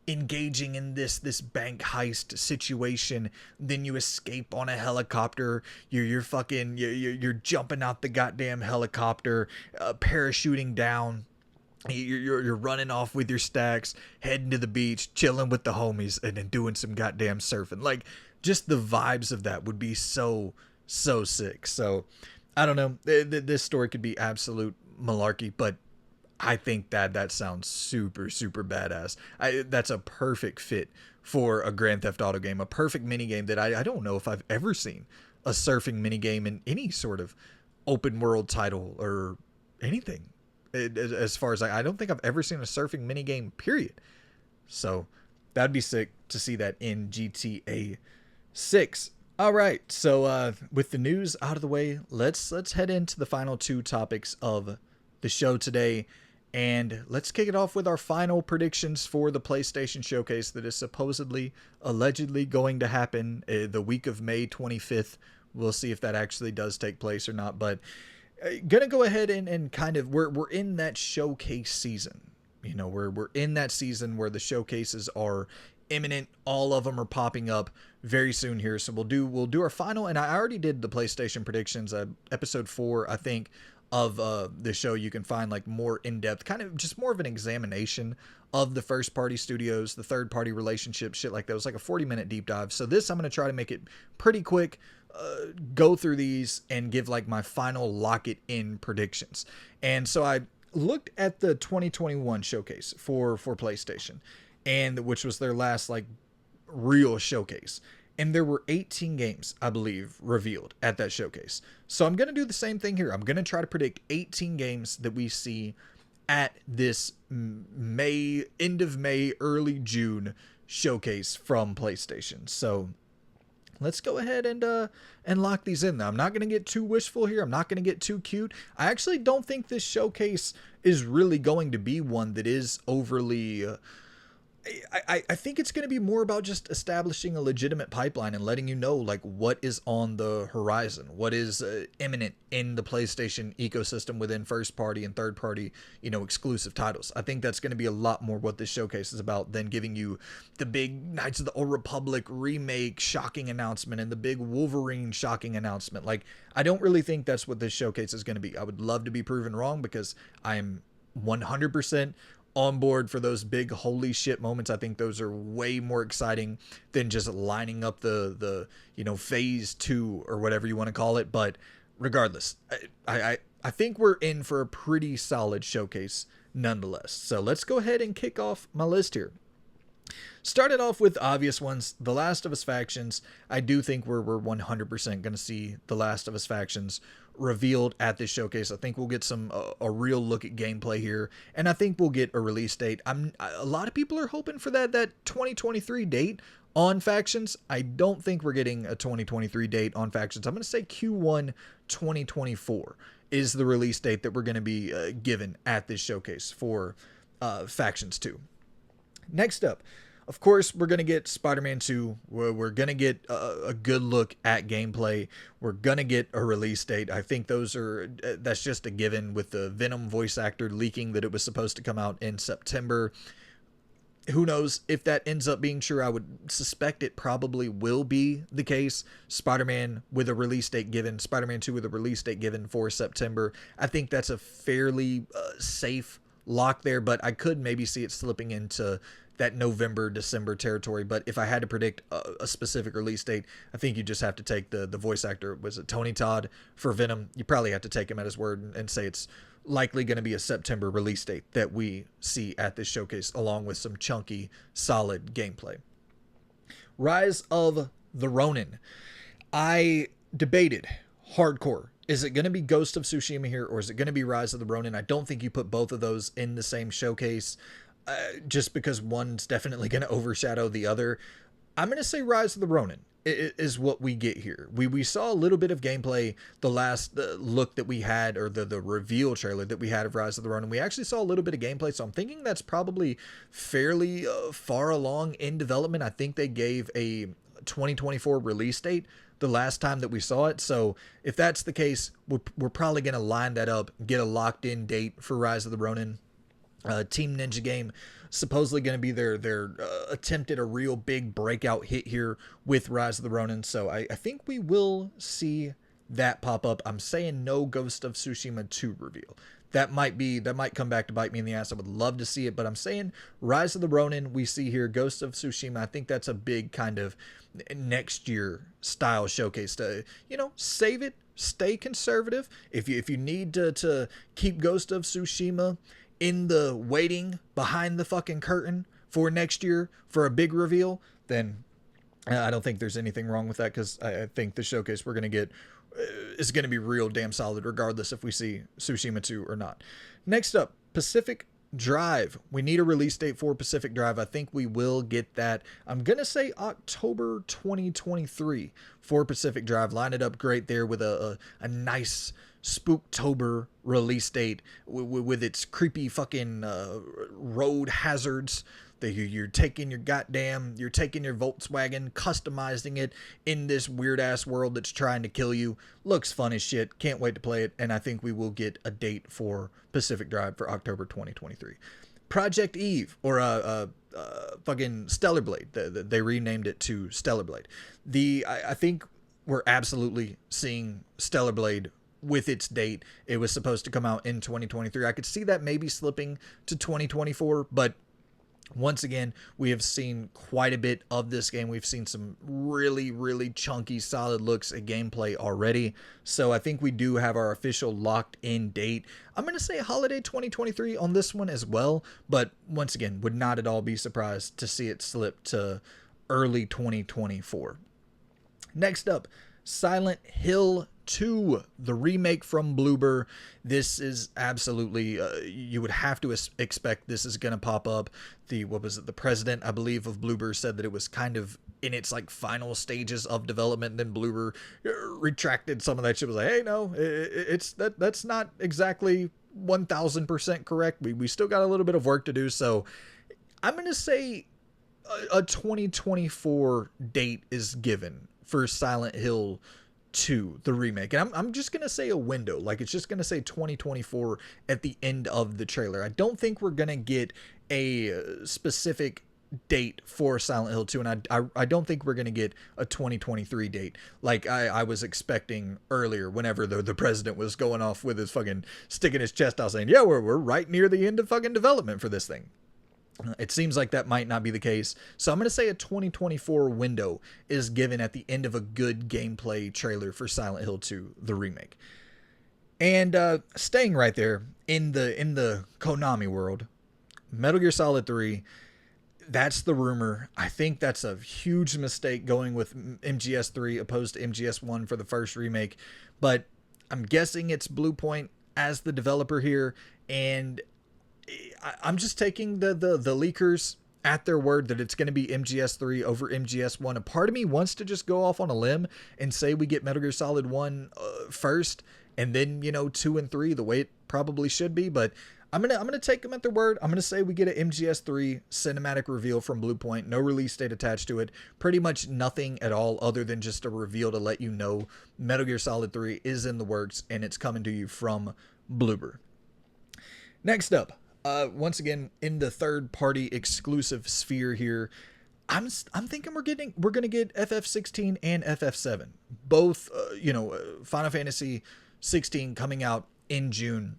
engaging in this bank heist situation, then you escape on a helicopter, you're jumping out the goddamn helicopter, parachuting down, you're running off with your stacks, heading to the beach, chilling with the homies, and then doing some goddamn surfing. Like, just the vibes of that would be so sick. So I don't know, this story could be absolute malarkey, but I think that sounds super badass. That's a perfect fit for a Grand Theft Auto game, a perfect mini game that I don't know if I've ever seen a surfing mini game in any sort of open world title or anything. As far as I don't think I've ever seen a surfing mini game, period. So that'd be sick to see that in GTA 6. All right, so with the news out of the way, let's head into the final two topics of the show today. And let's kick it off with our final predictions for the PlayStation Showcase that is supposedly, allegedly going to happen the week of May 25th. We'll see if that actually does take place or not. But gonna go ahead and kind of, we're in that showcase season. You know, we're in that season where the showcases are imminent. All of them are popping up very soon here. So we'll do our final. And I already did the PlayStation predictions, episode 4, I think, of the show. You can find like more in-depth, kind of just more of an examination of the first party studios, the third party relationship, shit like that. It was like a 40-minute deep dive. So this, I'm going to try to make it pretty quick, go through these and give like my final lock it in predictions. And so I looked at the 2021 showcase for PlayStation, and which was their last like real showcase. And there were 18 games, I believe, revealed at that showcase. So I'm going to do the same thing here. I'm going to try to predict 18 games that we see at this May, end of May, early June showcase from PlayStation. So let's go ahead and lock these in. Now, I'm not going to get too wishful here. I'm not going to get too cute. I actually don't think this showcase is really going to be one that is overly... I think it's going to be more about just establishing a legitimate pipeline and letting you know like what is on the horizon, what is imminent in the PlayStation ecosystem within first party and third party, exclusive titles. I think that's going to be a lot more what this showcase is about than giving you the big Knights of the Old Republic remake shocking announcement and the big Wolverine shocking announcement. Like, I don't really think that's what this showcase is going to be. I would love to be proven wrong because I am 100% on board for those big holy shit moments. I think those are way more exciting than just lining up the phase 2 or whatever you want to call it. But regardless, I think we're in for a pretty solid showcase nonetheless. So let's go ahead and kick off my list here. Started off with obvious ones, The Last of Us Factions. I do think we're 100% going to see The Last of Us Factions revealed at this showcase. I think we'll get a real look at gameplay here, and I think we'll get a release date. A lot of people are hoping for that 2023 date on Factions. I don't think we're getting a 2023 date on Factions. I'm going to say Q1 2024 is the release date that we're going to be given at this showcase for Factions 2. Next up, of course, we're going to get Spider-Man 2. We're going to get a good look at gameplay. We're going to get a release date. I think that's just a given with the Venom voice actor leaking that it was supposed to come out in September. Who knows if that ends up being true? I would suspect it probably will be the case. Spider-Man with a release date given, Spider-Man 2 with a release date given for September. I think that's a fairly safe locked there, but I could maybe see it slipping into that November, December territory. But if I had to predict a specific release date, I think you just have to take the voice actor. Was it Tony Todd for Venom? You probably have to take him at his word and say it's likely going to be a September release date that we see at this showcase, along with some chunky, solid gameplay. Rise of the Ronin. I debated hardcore. Is it going to be Ghost of Tsushima here, or is it going to be Rise of the Ronin? I don't think you put both of those in the same showcase, just because one's definitely going to overshadow the other. I'm going to say Rise of the Ronin is what we get here. We saw a little bit of gameplay, the last look that we had, or the reveal trailer that we had of Rise of the Ronin. We actually saw a little bit of gameplay, so I'm thinking that's probably fairly far along in development. I think they gave a 2024 release date the last time that we saw it. So if that's the case, we're probably going to line that up, get a locked in date for Rise of the Ronin. Team Ninja game, supposedly going to be their attempt at a real big breakout hit here with Rise of the Ronin. So I think we will see that pop up. I'm saying no Ghost of Tsushima 2 reveal. That might come back to bite me in the ass. I would love to see it, but I'm saying Rise of the Ronin we see here, Ghost of Tsushima. I think that's a big kind of next year style showcase to, save it, stay conservative. If you need to keep Ghost of Tsushima in the waiting behind the fucking curtain for next year for a big reveal, then I don't think there's anything wrong with that, because I think the showcase we're going to get is going to be real damn solid regardless if we see Tsushima 2 or not. Next up, Pacific Drive. We need a release date for Pacific Drive. I think we will get that. I'm going to say October 2023 for Pacific Drive. Line it up great there with a nice Spooktober release date with its creepy fucking road hazards that you're taking your Volkswagen, customizing it in this weird ass world that's trying to kill you. Looks fun as shit. Can't wait to play it. And I think we will get a date for Pacific Drive for October 2023. Project Eve, or fucking Stellar Blade. They renamed it to Stellar Blade. I think we're absolutely seeing Stellar Blade with its date. It was supposed to come out in 2023. I could see that maybe slipping to 2024, but once again, we have seen quite a bit of this game. We've seen some really, really chunky, solid looks at gameplay already. So I think we do have our official locked in date. I'm going to say holiday 2023 on this one as well. But once again, would not at all be surprised to see it slip to early 2024. Next up, Silent Hill 2, the remake from Bloober. This is absolutely, you would have to expect this is going to pop up. The president, I believe, of Bloober said that it was kind of in its final stages of development. And then Bloober retracted some of that shit. Was like, hey, no, that's not exactly 1000% correct. We still got a little bit of work to do. So I'm going to say a 2024 date is given for Silent Hill 2, the remake. And I'm just going to say a window. Like, it's just going to say 2024 at the end of the trailer. I don't think we're going to get a specific date for Silent Hill 2, and I don't think we're going to get a 2023 date like I was expecting earlier whenever the president was going off with his fucking sticking his chest out saying, yeah, we're right near the end of fucking development for this thing. It seems like that might not be the case. So I'm going to say a 2024 window is given at the end of a good gameplay trailer for Silent Hill 2, the remake. And staying right there in the Konami world, Metal Gear Solid 3, that's the rumor. I think that's a huge mistake going with MGS3 opposed to MGS1 for the first remake. But I'm guessing it's Bluepoint as the developer here, and I'm just taking the leakers at their word that it's going to be MGS3 over MGS1. A part of me wants to just go off on a limb and say we get Metal Gear Solid 1 first, and then 2 and 3 the way it probably should be. But I'm gonna take them at their word. I'm gonna say we get an MGS3 cinematic reveal from Bluepoint, no release date attached to it, pretty much nothing at all other than just a reveal to let you know Metal Gear Solid 3 is in the works and it's coming to you from Bloober. Next up, once again in the third-party exclusive sphere here, I'm thinking we're gonna get FF16 and FF7, both Final Fantasy 16 coming out in June.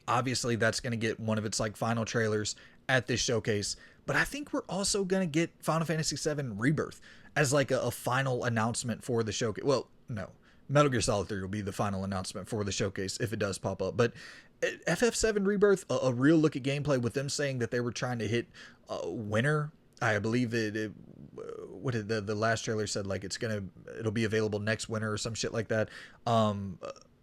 Obviously that's going to get one of its like final trailers at this showcase, but I think we're also going to get Final Fantasy VII Rebirth as like a final announcement for the showcase. Well, no, Metal Gear Solid 3 will be the final announcement for the showcase if it does pop up, but FF7 Rebirth, a real look at gameplay with them saying that they were trying to hit winter. I believe what did the last trailer said, like it'll be available next winter or some shit like that.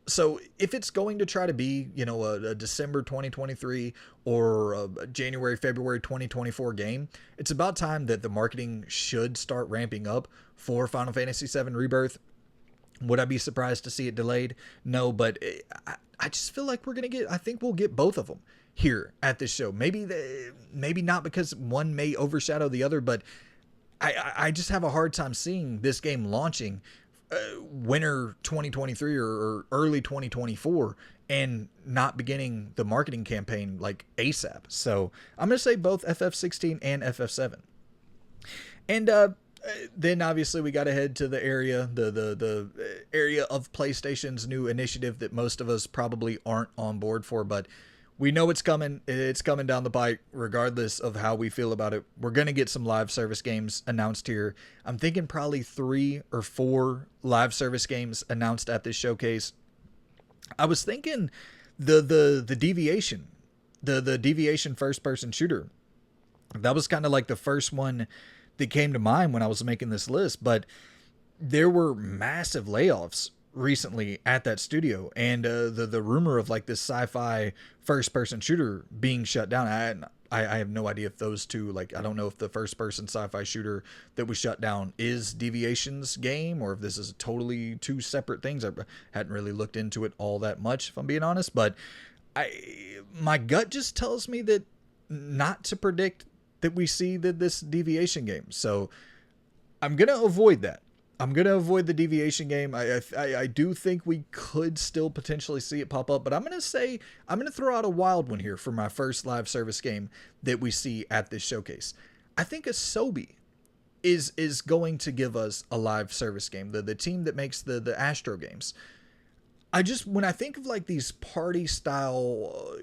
So if it's going to try to be, a December 2023 or a January, February 2024 game, it's about time that the marketing should start ramping up for Final Fantasy VII Rebirth. Would I be surprised to see it delayed? No, but I just feel like I think we'll get both of them here at this show. Maybe not because one may overshadow the other, but I just have a hard time seeing this game launching winter 2023 or early 2024 and not beginning the marketing campaign like ASAP. So I'm going to say both FF16 and FF7. And then obviously we got to head to the area, the area of PlayStation's new initiative that most of us probably aren't on board for, but we know it's coming. It's coming down the pike, regardless of how we feel about it. We're going to get some live service games announced here. I'm thinking probably 3 or 4 live service games announced at this showcase. I was thinking the Deviation, the Deviation first-person shooter. That was kind of like the first one that came to mind when I was making this list, but there were massive layoffs recently at that studio, and the rumor of like this sci-fi first-person shooter being shut down. I have no idea if those two, like, I don't know if the first-person sci-fi shooter that was shut down is Deviation's game, or if this is totally 2 separate things. I hadn't really looked into it all that much, if I'm being honest, but my gut just tells me that not to predict that we see this Deviation game. So I'm gonna avoid that. I'm going to avoid the Deviation game. I do think we could still potentially see it pop up, but I'm going to throw out a wild one here for my first live service game that we see at this showcase. I think Asobi is going to give us a live service game. The team that makes the Astro games. When I think of like these party style,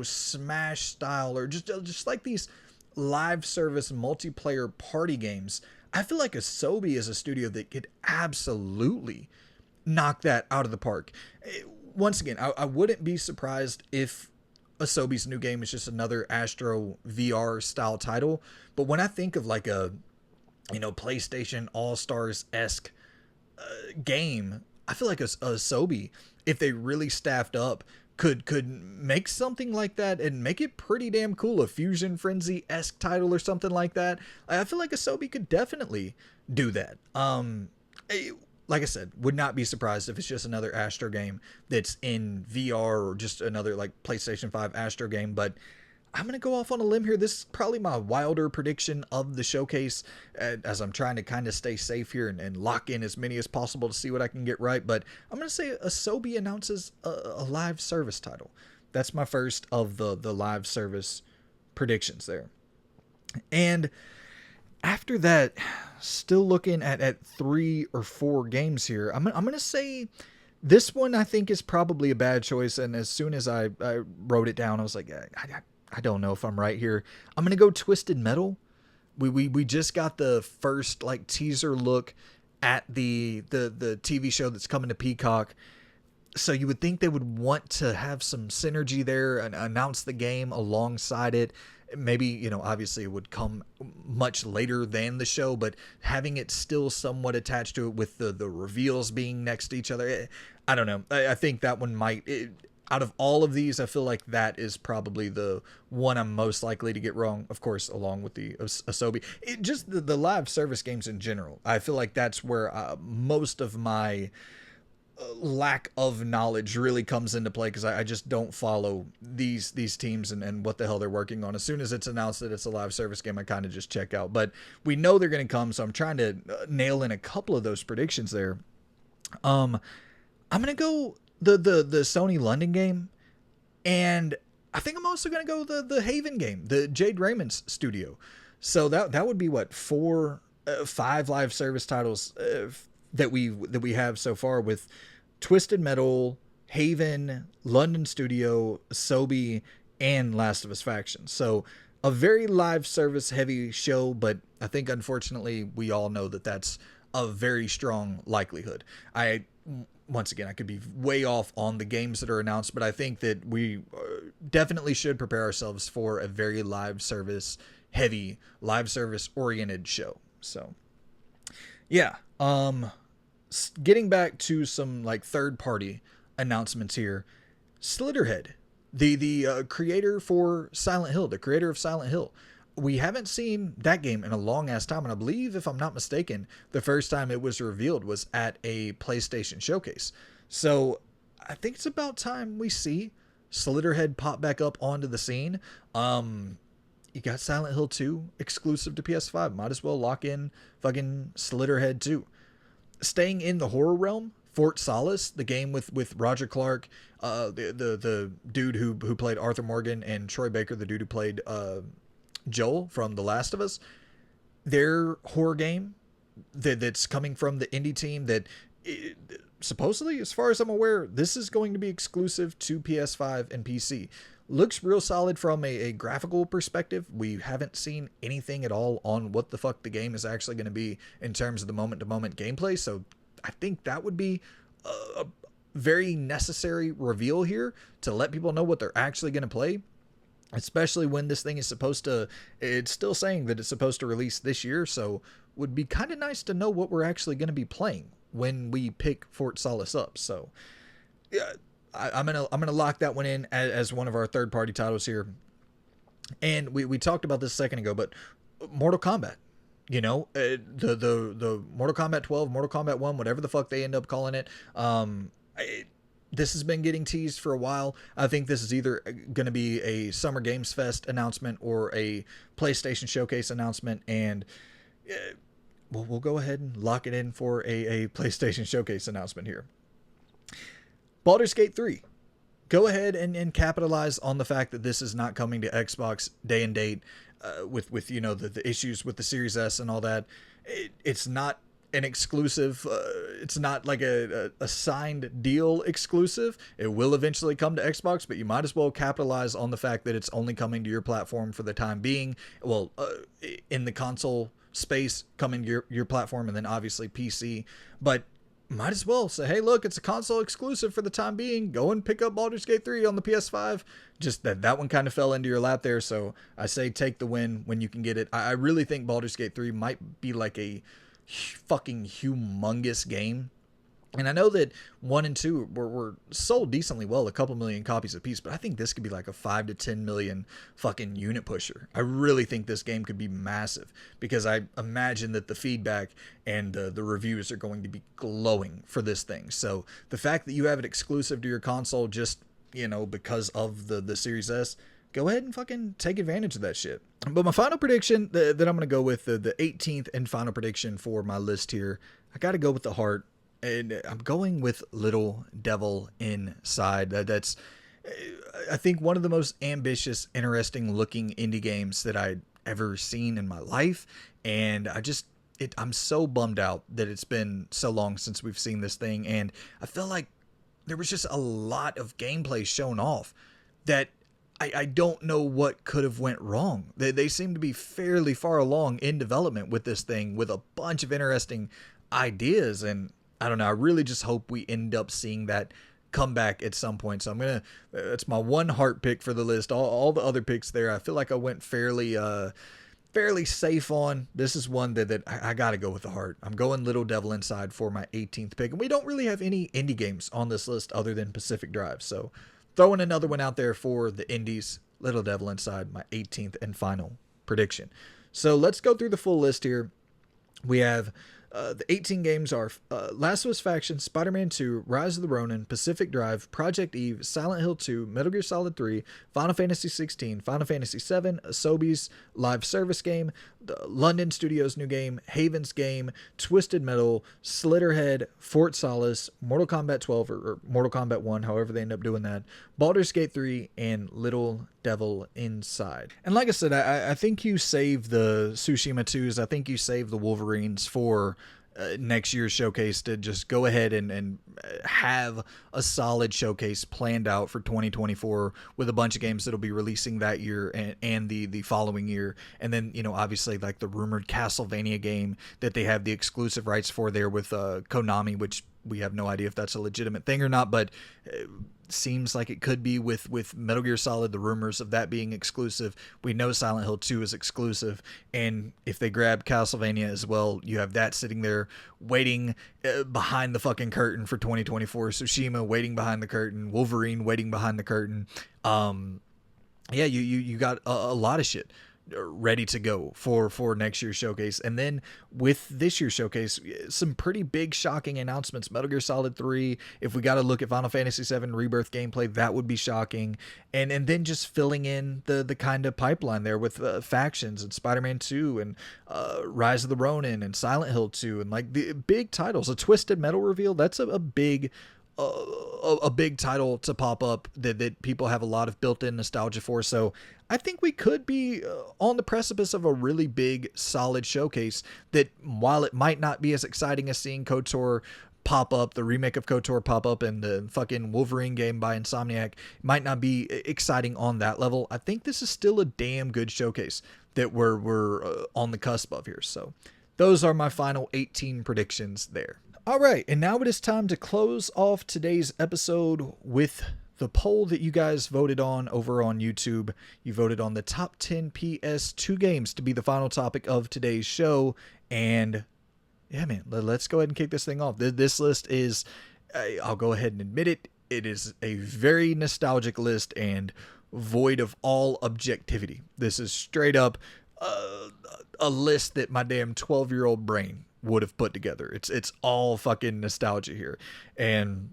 Smash style, or just like these live service multiplayer party games, I feel like Asobi is a studio that could absolutely knock that out of the park. Once again, I wouldn't be surprised if Asobi's new game is just another Astro VR style title. But when I think of like a, PlayStation All-Stars-esque game, I feel like Asobi, if they really staffed up, could make something like that and make it pretty damn cool. A Fusion Frenzy-esque title or something like that. I feel like Asobi could definitely do that. Like I said, would not be surprised if it's just another Astro game that's in VR or just another like PlayStation 5 Astro game. But I'm going to go off on a limb here. This is probably my wilder prediction of the showcase, as I'm trying to kind of stay safe here and lock in as many as possible to see what I can get right. But I'm going to say Asobi announces a live service title. That's my first of the live service predictions there. And after that, still looking at 3 or 4 games here, I'm going to say this one I think is probably a bad choice. And as soon as I wrote it down, I was like, I don't know if I'm right here. I'm going to go Twisted Metal. We just got the first like teaser look at the TV show that's coming to Peacock. So you would think they would want to have some synergy there and announce the game alongside it. Maybe, obviously it would come much later than the show, but having it still somewhat attached to it with the reveals being next to each other. I don't know. I think that one might... out of all of these, I feel like that is probably the one I'm most likely to get wrong, of course, along with the Asobi. Just the live service games in general. I feel like that's where most of my lack of knowledge really comes into play, because I just don't follow these teams and what the hell they're working on. As soon as it's announced that it's a live service game, I kind of just check out. But we know they're going to come, so I'm trying to nail in a couple of those predictions there. I'm going to go the Sony London game, and I think I'm also going to go the Haven game, the Jade Raymond's studio. So that would be what, 5 live service titles that we have so far, with Twisted Metal, Haven, London Studio, Sobe, and Last of Us Faction. So a very live service heavy show, but I think unfortunately we all know that that's a very strong likelihood. Once again, I could be way off on the games that are announced, but I think that we definitely should prepare ourselves for a very live service heavy, live service oriented show. So yeah, getting back to some like third party announcements here. Slitterhead, the creator for Silent Hill, the creator of Silent Hill. We haven't seen that game in a long ass time, and I believe, if I'm not mistaken, the first time it was revealed was at a PlayStation showcase. So I think it's about time we see Slitterhead pop back up onto the scene. You got Silent Hill 2 exclusive to PS5. Might as well lock in fucking Slitterhead 2. Staying in the horror realm, Fort Solace, the game with Roger Clark, the dude who played Arthur Morgan, and Troy Baker, the dude who played Joel from The Last of Us. Their horror game that's coming from the indie team that supposedly, as far as I'm aware, this is going to be exclusive to PS5 and PC. Looks real solid from a graphical perspective. We haven't seen anything at all on what the fuck the game is actually going to be in terms of the moment-to-moment gameplay, so I think that would be a very necessary reveal here to let people know what they're actually going to play, especially when this thing is supposed to, it's still saying that it's supposed to release this year, so would be kind of nice to know what we're actually going to be playing when we pick Fort Solace up. So yeah, I'm gonna lock that one in as one of our third party titles here. And we talked about this a second ago, but Mortal Kombat, you know, the Mortal Kombat 12, Mortal Kombat 1, whatever the fuck they end up calling it. This has been getting teased for a while. I think this is either going to be a Summer Games Fest announcement or a PlayStation Showcase announcement, and we'll go ahead and lock it in for a PlayStation Showcase announcement here. Baldur's Gate 3. Go ahead and capitalize on the fact that this is not coming to Xbox day and date with you know the issues with the Series S and all that. It's not an exclusive. It's not like a signed deal exclusive. It will eventually come to Xbox, but you might as well capitalize on the fact that it's only coming to your platform for the time being. Well, in the console space, coming to your platform, and then obviously PC. But might as well say, hey, look, it's a console exclusive for the time being. Go and pick up Baldur's Gate 3 on the PS5. Just that one kind of fell into your lap there. So I say take the win when you can get it. I really think Baldur's Gate 3 might be like a fucking humongous game. And I know that 1 and 2 were sold decently well, a couple million copies apiece, but I think this could be like a 5 to 10 million fucking unit pusher. I really think this game could be massive because I imagine that the feedback and the reviews are going to be glowing for this thing. So the fact that you have it exclusive to your console just, you know, because of the Series S, go ahead and fucking take advantage of that shit. But my final prediction that I'm going to go with, the 18th and final prediction for my list here, I got to go with the heart. And I'm going with Little Devil Inside. That's, I think, one of the most ambitious, interesting looking indie games that I'd ever seen in my life. And I'm so bummed out that it's been so long since we've seen this thing. And I feel like there was just a lot of gameplay shown off that I don't know what could have went wrong. They seem to be fairly far along in development with this thing, with a bunch of interesting ideas. And I don't know. I really just hope we end up seeing that come back at some point. So that's my one heart pick for the list. All the other picks there, I feel like I went fairly safe on. This is one that I got to go with the heart. I'm going Little Devil Inside for my 18th pick. And we don't really have any indie games on this list other than Pacific Drive. So throwing another one out there for the indies, Little Devil Inside, my 18th and final prediction. So let's go through the full list here. We have the 18 games are Last of Us Faction, Spider-Man 2, Rise of the Ronin, Pacific Drive, Project Eve, Silent Hill 2, Metal Gear Solid 3, Final Fantasy 16, Final Fantasy 7, Asobi's live service game, the London Studios new game, Haven's game, Twisted Metal, Slitterhead, Fort Solace, Mortal Kombat 12 or Mortal Kombat 1, however they end up doing that, Baldur's Gate 3, and Little Devil Inside. And like I said, I think you save the Tsushima 2s, I think you save the Wolverines for next year's showcase to just go ahead and have a solid showcase planned out for 2024 with a bunch of games that'll be releasing that year and the following year. And then, obviously like the rumored Castlevania game that they have the exclusive rights for there with Konami, which we have no idea if that's a legitimate thing or not, but seems like it could be with Metal Gear Solid, the rumors of that being exclusive. We know Silent Hill 2 is exclusive, and if they grab Castlevania as well, you have that sitting there waiting behind the fucking curtain for 2024. Tsushima waiting behind the curtain, Wolverine waiting behind the curtain. Yeah, you got a lot of shit ready to go for next year's showcase. And then with this year's showcase, some pretty big shocking announcements. Metal Gear Solid 3, if we got to look at Final Fantasy 7 Rebirth gameplay, that would be shocking. And then just filling in the kind of pipeline there with Factions and Spider-Man 2 and Rise of the Ronin and Silent Hill 2 and like the big titles. A Twisted Metal reveal, that's a big title to pop up that people have a lot of built-in nostalgia for. So I think we could be on the precipice of a really big, solid showcase that, while it might not be as exciting as seeing KOTOR pop up, the remake of KOTOR pop up, and the fucking Wolverine game by Insomniac might not be exciting on that level, I think this is still a damn good showcase that we're on the cusp of here. So those are my final 18 predictions there. All right, and now it is time to close off today's episode with the poll that you guys voted on over on YouTube. You voted on the top 10 PS2 games to be the final topic of today's show. And yeah, man, let's go ahead and kick this thing off. This list is, I'll go ahead and admit it, it is a very nostalgic list and void of all objectivity. This is straight up a list that my damn 12-year-old brain would have put together. It's all fucking nostalgia here. And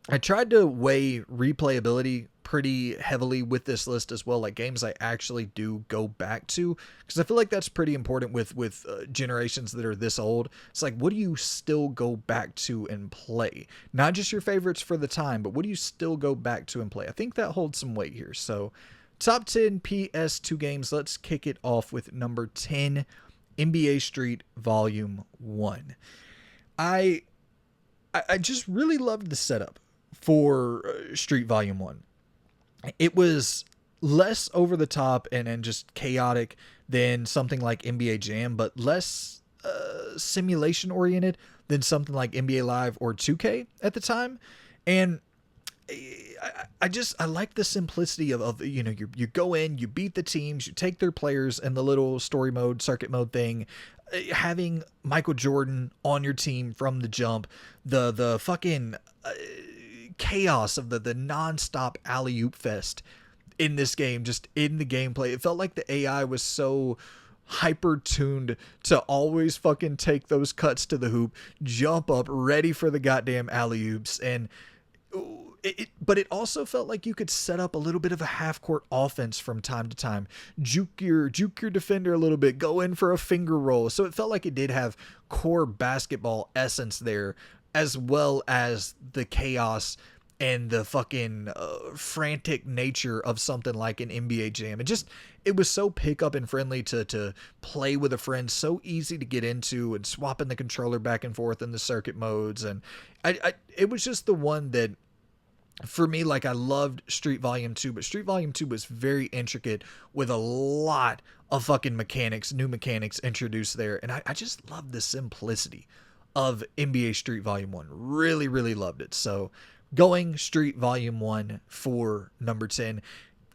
I tried to weigh replayability pretty heavily with this list as well, like games I actually do go back to, because I feel like that's pretty important with generations that are this old. It's like, what do you still go back to and play? Not just your favorites for the time, but what do you still go back to and play? I think that holds some weight here. So top 10 PS2 games, let's kick it off with number 10, NBA Street Volume 1. I just really loved the setup for Street Volume 1. It was less over the top and just chaotic than something like NBA Jam, but less simulation oriented than something like NBA Live or 2K at the time. And I like the simplicity of you go in, you beat the teams, you take their players and the little story mode, circuit mode thing, having Michael Jordan on your team from the jump, the fucking chaos of the nonstop alley-oop fest in this game, just in the gameplay. It felt like the AI was so hyper tuned to always fucking take those cuts to the hoop, jump up, ready for the goddamn alley-oops. And but it also felt like you could set up a little bit of a half-court offense from time to time, juke your defender a little bit, go in for a finger roll. So it felt like it did have core basketball essence there, as well as the chaos and the fucking frantic nature of something like an NBA Jam. It was so pick up and friendly to play with a friend, so easy to get into, and swapping the controller back and forth in the circuit modes. And it was just the one that, for me, like, I loved Street Volume 2, but Street Volume 2 was very intricate with a lot of fucking mechanics, new mechanics introduced there. And I just loved the simplicity of NBA Street Volume 1. Really, really loved it. So going Street Volume 1 for number 10.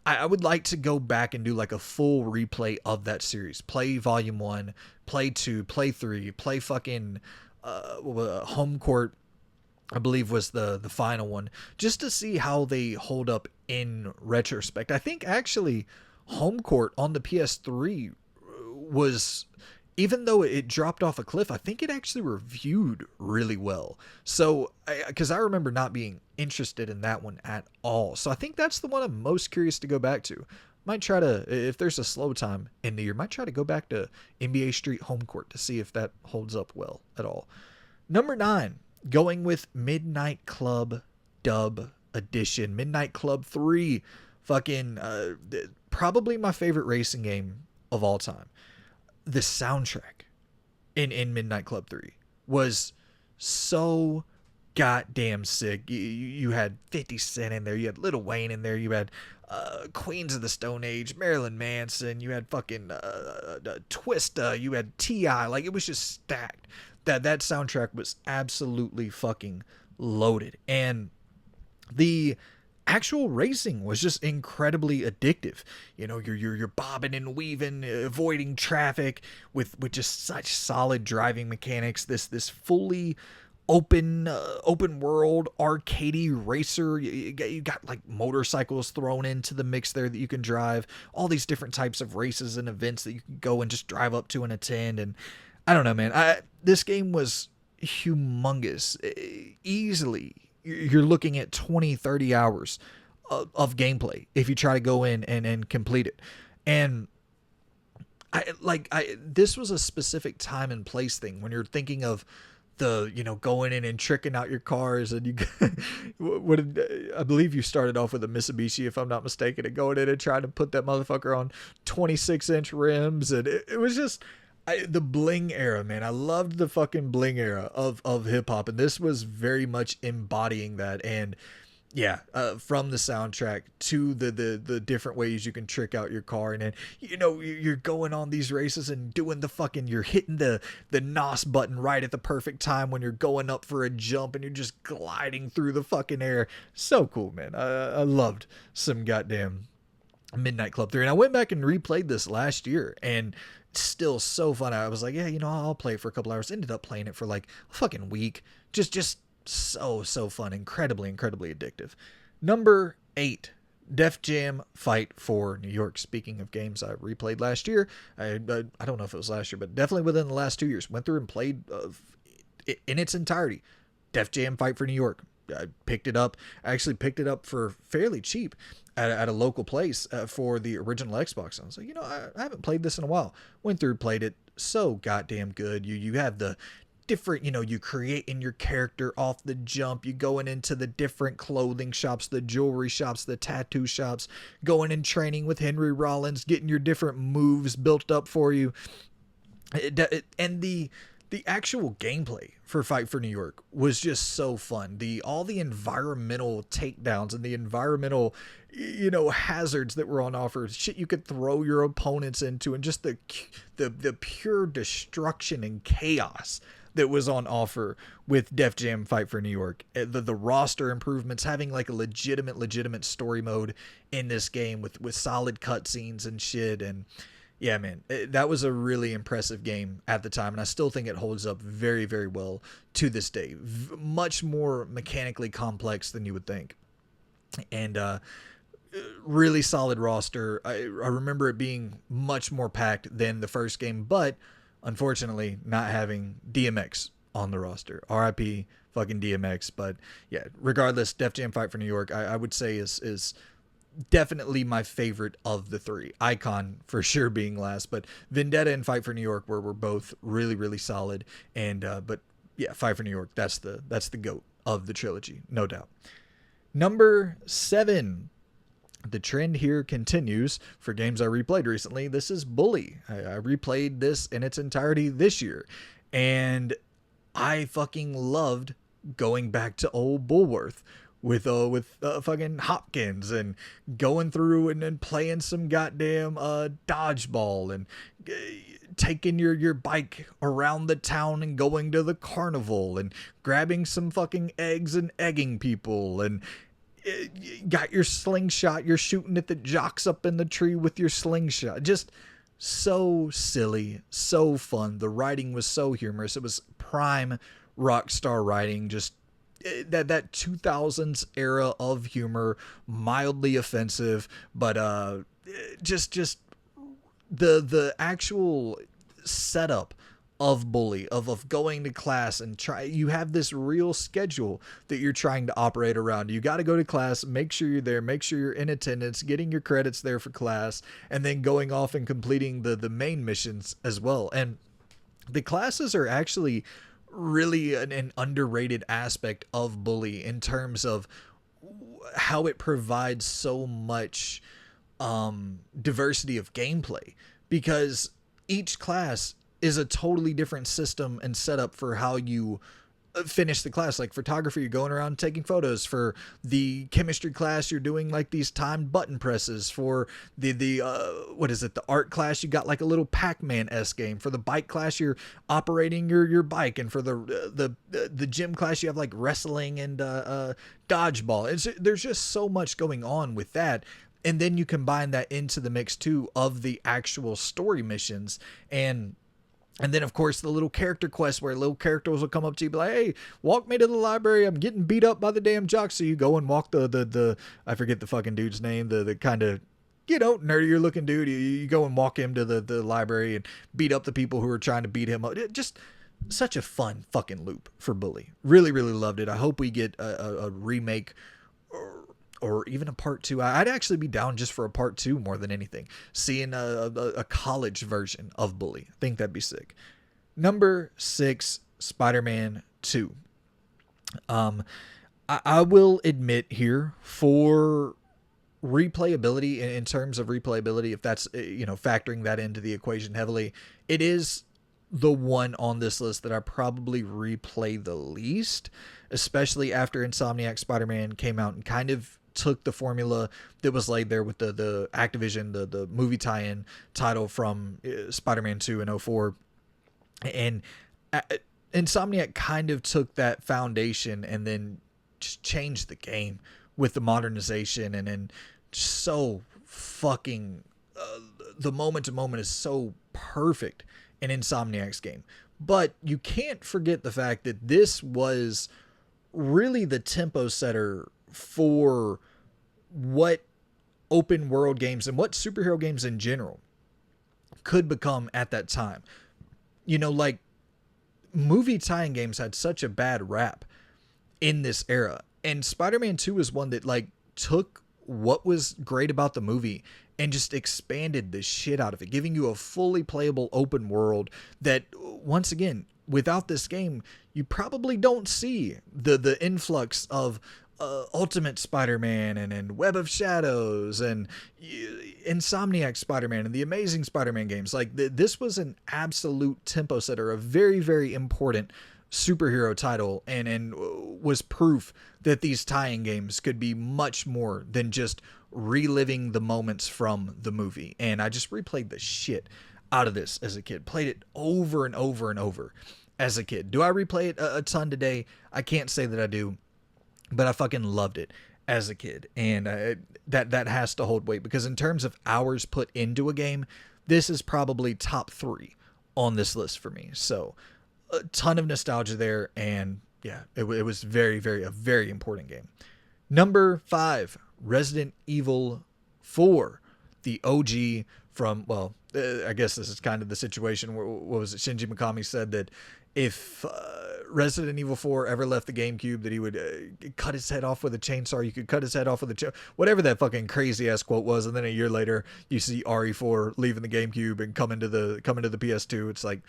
I would like to go back and do like a full replay of that series. Play Volume 1, play 2, play 3, play fucking Home Court, I believe was the final one, just to see how they hold up in retrospect. I think actually Home Court on the PS3 was, even though it dropped off a cliff, I think it actually reviewed really well. So, because I remember not being interested in that one at all. So I think that's the one I'm most curious to go back to. Might try to, if there's a slow time in the year, might try to go back to NBA Street Home Court to see if that holds up well at all. Number 9. Going with Midnight Club Dub Edition. Midnight Club 3. Fucking, probably my favorite racing game of all time. The soundtrack in Midnight Club 3. was so goddamn sick. You had 50 Cent in there, you had Lil Wayne in there, you had Queens of the Stone Age, Marilyn Manson, you had fucking Twista, you had T.I. Like, it was just stacked. That soundtrack was absolutely fucking loaded. And the actual racing was just incredibly addictive. You know, you're bobbing and weaving, avoiding traffic with just such solid driving mechanics. This fully open world arcadey racer. You got like motorcycles thrown into the mix there that you can drive. All these different types of races and events that you can go and just drive up to and attend. And I don't know, man. This game was humongous. Easily, you're looking at 20-30 hours of gameplay if you try to go in and complete it. And this was a specific time and place thing when you're thinking of going in and tricking out your cars, and I believe you started off with a Mitsubishi, if I'm not mistaken, and going in and trying to put that motherfucker on 26-inch rims. And it was just the bling era, man. I loved the fucking bling era of hip hop, and this was very much embodying that. And yeah, from the soundtrack to the different ways you can trick out your car, and then you're going on these races and doing you're hitting the NOS button right at the perfect time when you're going up for a jump, and you're just gliding through the fucking air. So cool, man. I loved some goddamn Midnight Club 3, and I went back and replayed this last year, and still so fun. I was like, yeah, I'll play it for a couple hours. Ended up playing it for like a fucking week. Just so fun. Incredibly addictive. Number 8, Def Jam Fight for New York. Speaking of games I replayed last year, I don't know if it was last year, but definitely within the last 2 years, went through and played in its entirety Def Jam Fight for New York. I picked it up. I actually picked it up for fairly cheap at a local place for the original Xbox. I was like, I haven't played this in a while. Went through, played it. So goddamn good. You have the different, you create in your character off the jump. You going into the different clothing shops, the jewelry shops, the tattoo shops, going and training with Henry Rollins, getting your different moves built up for you. And the actual gameplay for Fight for New York was just so fun. All the environmental takedowns and the environmental, hazards that were on offer, shit you could throw your opponents into, and just the pure destruction and chaos that was on offer with Def Jam Fight for New York. The roster improvements, having like a legitimate story mode in this game with solid cutscenes and shit. And yeah, man, that was a really impressive game at the time, and I still think it holds up very, very well to this day. Much more mechanically complex than you would think. And really solid roster. I remember it being much more packed than the first game, but unfortunately not having DMX on the roster. RIP fucking DMX. But yeah, regardless, Def Jam Fight for New York, I would say is definitely my favorite of the 3. Icon for sure being last, but Vendetta and Fight for New York were both really solid. And but yeah, Fight for New York, that's the GOAT of the trilogy, no doubt. Number 7. The trend here continues for games I replayed recently. This is Bully. I replayed this in its entirety this year, and I fucking loved going back to old Bullworth with fucking Hopkins, and going through and playing some goddamn dodgeball, and taking your bike around the town and going to the carnival, and grabbing some fucking eggs and egging people, and you got your slingshot, you're shooting at the jocks up in the tree with your slingshot. Just so silly, so fun. The writing was so humorous. It was prime Rockstar writing. Just that 2000s era of humor, mildly offensive, but just the actual setup of Bully, of going to class and you have this real schedule that you're trying to operate around. You got to go to class, make sure you're there, make sure you're in attendance, getting your credits there for class, and then going off and completing the main missions as well. And the classes are actually really an underrated aspect of Bully in terms of how it provides so much diversity of gameplay, because each class is a totally different system and setup for how you finish the class. Like photography, you're going around taking photos. For the chemistry class, you're doing like these timed button presses. For the what is it, the art class, you got like a little Pac-Man-esque game. For the bike class, you're operating your bike. And for the gym class, you have like wrestling and dodgeball. There's just so much going on with that. And then you combine that into the mix too of the actual story missions. And then, of course, the little character quests where little characters will come up to you and be like, hey, walk me to the library. I'm getting beat up by the damn jocks. So you go and walk the I forget the fucking dude's name, the kind of, nerdier looking dude. You go and walk him to the library and beat up the people who are trying to beat him up. Just such a fun fucking loop for Bully. Really, really loved it. I hope we get a remake or even a part 2. I'd actually be down just for a part 2 more than anything. Seeing a college version of Bully. I think that'd be sick. Number 6, Spider-Man 2. I will admit here, for replayability, in terms of replayability, if that's, factoring that into the equation heavily, it is the one on this list that I probably replay the least, especially after Insomniac Spider-Man came out and kind of took the formula that was laid there with the Activision, the movie tie-in title from Spider-Man 2 in 2004. And Insomniac kind of took that foundation and then just changed the game with the modernization, and then so fucking the moment to moment is so perfect in Insomniac's game. But you can't forget the fact that this was really the tempo setter for what open world games and what superhero games in general could become at that time. Like, movie tie-in games had such a bad rap in this era, and Spider-Man 2 is one that like took what was great about the movie and just expanded the shit out of it, giving you a fully playable open world that, once again, without this game, you probably don't see the influx of Ultimate Spider-Man and Web of Shadows and Insomniac Spider-Man and the Amazing Spider-Man games. Like, this was an absolute tempo setter, a very, very important superhero title, and was proof that these tie-in games could be much more than just reliving the moments from the movie. And I just replayed the shit out of this as a kid, played it over and over and over as a kid. Do I replay it a ton today? I can't say that I do, but I fucking loved it as a kid. And that has to hold weight, because in terms of hours put into a game, this is probably top 3 on this list for me. So a ton of nostalgia there. And yeah, it was a very important game. Number 5, Resident Evil 4, the OG from, well, I guess this is kind of the situation where, what was it, Shinji Mikami said that if Resident Evil 4 ever left the GameCube, that he would cut his head off with a chainsaw. You could cut his head off with whatever that fucking crazy ass quote was. And then a year later, you see RE4 leaving the GameCube and coming to the PS2. It's like,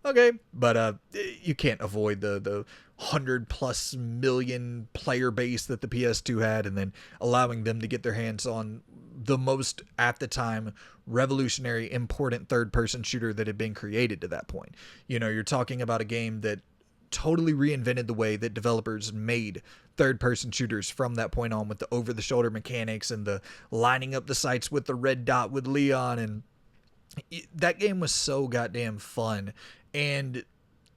okay, but you can't avoid the 100+ million player base that the PS2 had, and then allowing them to get their hands on the most, at the time, revolutionary, important third-person shooter that had been created to that point. You're talking about a game that totally reinvented the way that developers made third-person shooters from that point on, with the over-the-shoulder mechanics and the lining up the sights with the red dot with Leon. And that game was so goddamn fun. And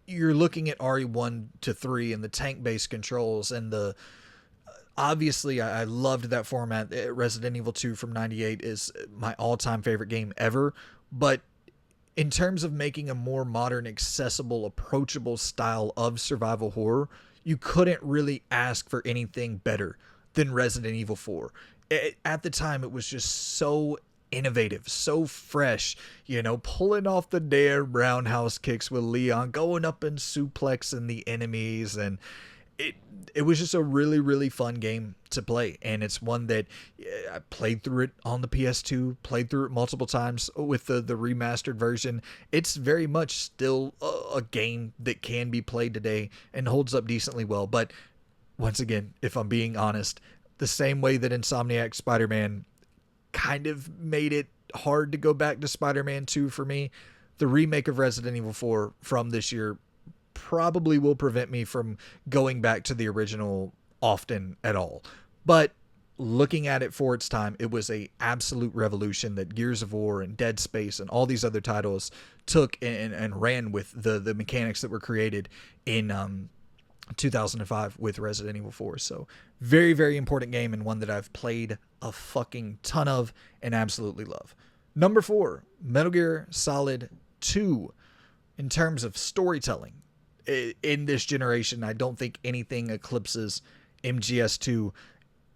you're looking at RE1 to 3 and the tank-based controls, and obviously I loved that format. Resident Evil 2 from 98 is my all-time favorite game ever. But in terms of making a more modern, accessible, approachable style of survival horror, you couldn't really ask for anything better than Resident Evil 4. At the time, it was just so innovative, so fresh, pulling off the damn roundhouse kicks with Leon, going up and suplexing the enemies, and it was just a really, really fun game to play. And it's one that I played through it on the PS2, played through it multiple times with the remastered version. It's very much still a game that can be played today and holds up decently well. But once again, if I'm being honest, the same way that Insomniac Spider-Man kind of made it hard to go back to Spider-Man 2 for me, the remake of Resident Evil 4 from this year probably will prevent me from going back to the original often at all. But looking at it for its time, it was a absolute revolution that Gears of War and Dead Space and all these other titles took and ran with the mechanics that were created in 2005 with Resident Evil 4. So very, very important game, and one that I've played a fucking ton of and absolutely love. Number 4, Metal Gear Solid 2. In terms of storytelling in this generation, I don't think anything eclipses MGS2.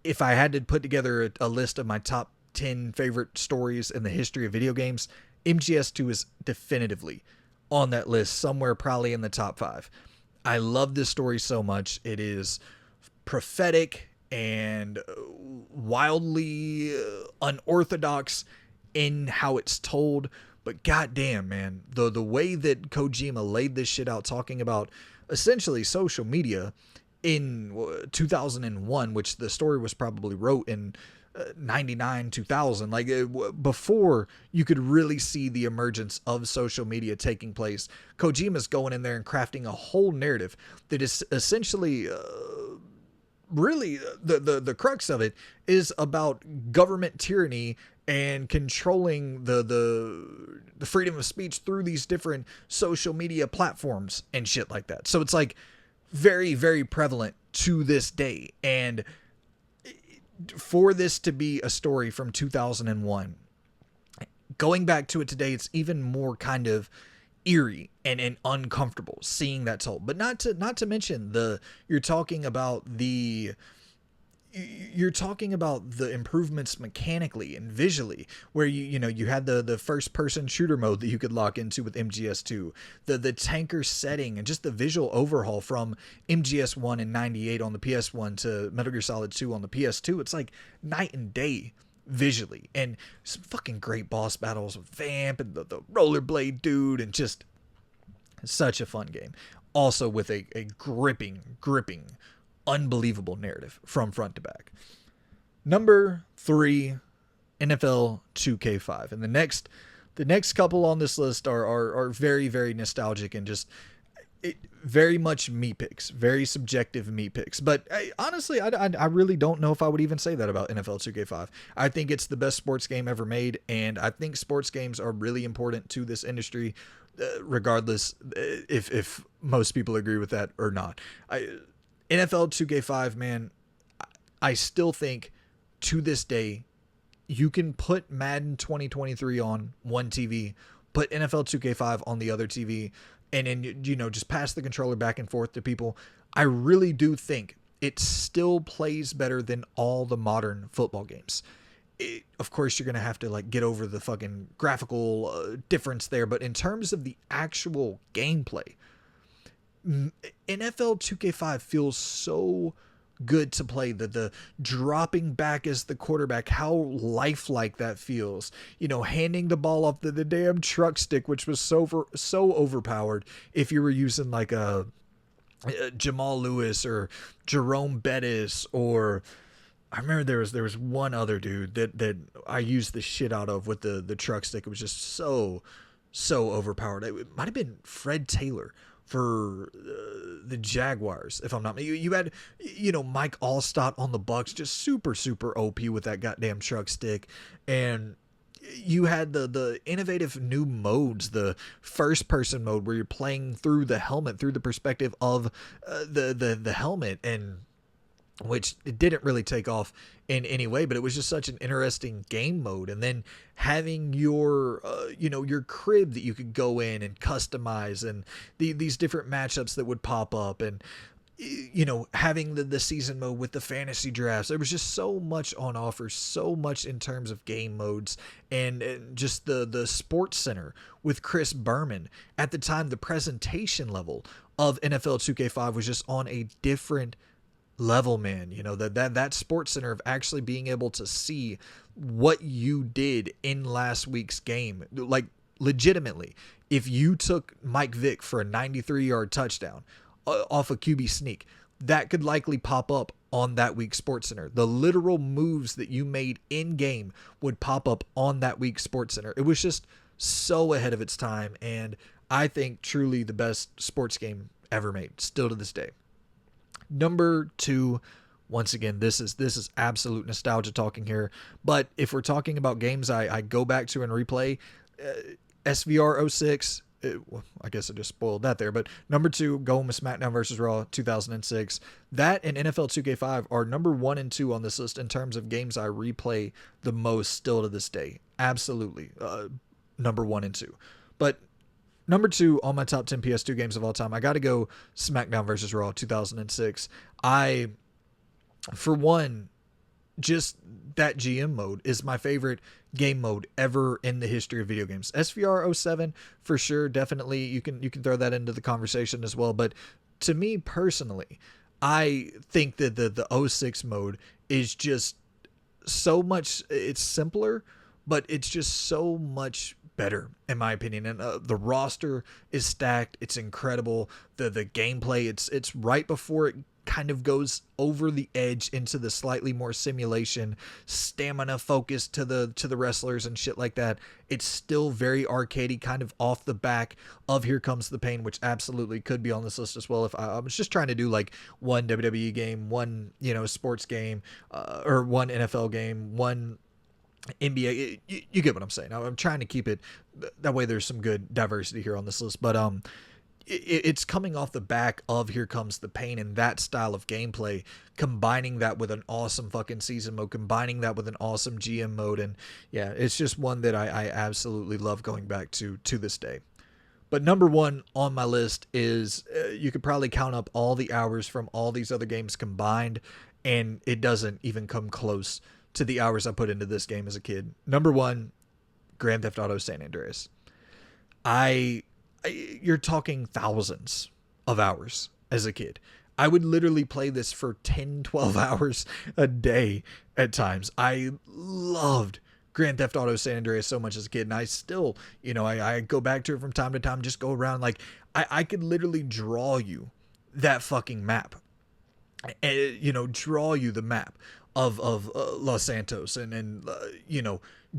If I had to put together a list of my top 10 favorite stories in the history of video games, MGS2 is definitively on that list, somewhere probably in the top 5. I love this story so much. It is prophetic and wildly unorthodox in how it's told. But goddamn, man, the way that Kojima laid this shit out, talking about essentially social media in 2001, which the story was probably wrote in 99, 2000, like before you could really see the emergence of social media taking place. Kojima's going in there and crafting a whole narrative that is essentially really the crux of it is about government tyranny and controlling the freedom of speech through these different social media platforms and shit like that. So it's like very, very prevalent to this day. And for this to be a story from 2001, going back to it today, it's even more kind of eerie and uncomfortable seeing that told. But not to mention you're talking about the improvements mechanically and visually, where you had the first person shooter mode that you could lock into with MGS2, the tanker setting, and just the visual overhaul from MGS1 in 98 on the PS1 to Metal Gear Solid 2 on the PS2. It's like night and day visually, and some fucking great boss battles with Vamp and the rollerblade dude, and just such a fun game. Also with a gripping unbelievable narrative from front to back. Number 3, NFL 2K5. And the next couple on this list are very, very nostalgic and just very much me picks, very subjective me picks. But honestly, I really don't know if I would even say that about NFL 2K5. I think it's the best sports game ever made, and I think sports games are really important to this industry, regardless if most people agree with that or not. NFL 2K5, man, I still think to this day, you can put Madden 2023 on one TV, put NFL 2K5 on the other TV, and then, just pass the controller back and forth to people. I really do think it still plays better than all the modern football games. Of course, you're going to have to get over the fucking graphical difference there, but in terms of the actual gameplay, NFL 2K5 feels so good to play. The dropping back as the quarterback, how lifelike that feels. Handing the ball off the damn truck stick, which was so overpowered if you were using like a Jamal Lewis or Jerome Bettis, or I remember there was one other dude that I used the shit out of with the truck stick. It was just so overpowered. It might have been Fred Taylor for the Jaguars, if I'm not. You had Mike Allstott on the Bucks, just super OP with that goddamn truck stick. And you had the innovative new modes, the first person mode where you're playing through the helmet, through the perspective of the helmet, and which it didn't really take off in any way, but it was just such an interesting game mode. And then having your crib that you could go in and customize, and these different matchups that would pop up, and having the season mode with the fantasy drafts. There was just so much on offer, so much in terms of game modes, and just the sports center with Chris Berman. At the time, the presentation level of NFL 2K5 was just on a different level, man. That sports center of actually being able to see what you did in last week's game, like legitimately, if you took Mike Vick for a 93-yard touchdown off a QB sneak, that could likely pop up on that week's sports center. The literal moves that you made in game would pop up on that week's sports center. It was just so ahead of its time, and I think truly the best sports game ever made, still to this day. Number 2, once again, this is absolute nostalgia talking here, but if we're talking about games I go back to and replay, SVR 06, I guess I just spoiled that there, but number 2, going with SmackDown vs. Raw 2006. That and NFL 2K5 are number 1 and 2 on this list in terms of games I replay the most still to this day. Absolutely. Number 1 and 2. But number 2 on my top 10 PS2 games of all time, I got to go SmackDown vs. Raw 2006. For one, just that GM mode is my favorite game mode ever in the history of video games. SVR 07 for sure, definitely you can throw that into the conversation as well, but to me personally, I think that the 06 mode is just so much, it's simpler, but it's just so much better in my opinion. And the roster is stacked, it's incredible. The gameplay, it's right before it kind of goes over the edge into the slightly more simulation, stamina focused to the wrestlers and shit like that. It's still very arcadey, kind of off the back of Here Comes the Pain, which absolutely could be on this list as well if I was just trying to do like one WWE game, one sports game, or one NFL game, one NBA. You get what I'm saying. I'm trying to keep it that way. There's some good diversity here on this list, but it's coming off the back of Here Comes the Pain and that style of gameplay, combining that with an awesome fucking season mode, combining that with an awesome GM mode. And yeah, it's just one that I absolutely love going back to this day. But number 1 on my list is, you could probably count up all the hours from all these other games combined, and it doesn't even come close to the hours I put into this game as a kid. Number 1, Grand Theft Auto San Andreas. You're talking thousands of hours as a kid. I would literally play this for 10, 12 hours a day at times. I loved Grand Theft Auto San Andreas so much as a kid, and I still, I go back to it from time to time, just go around. Like, I could literally draw you that fucking map. Draw you the map of Los Santos and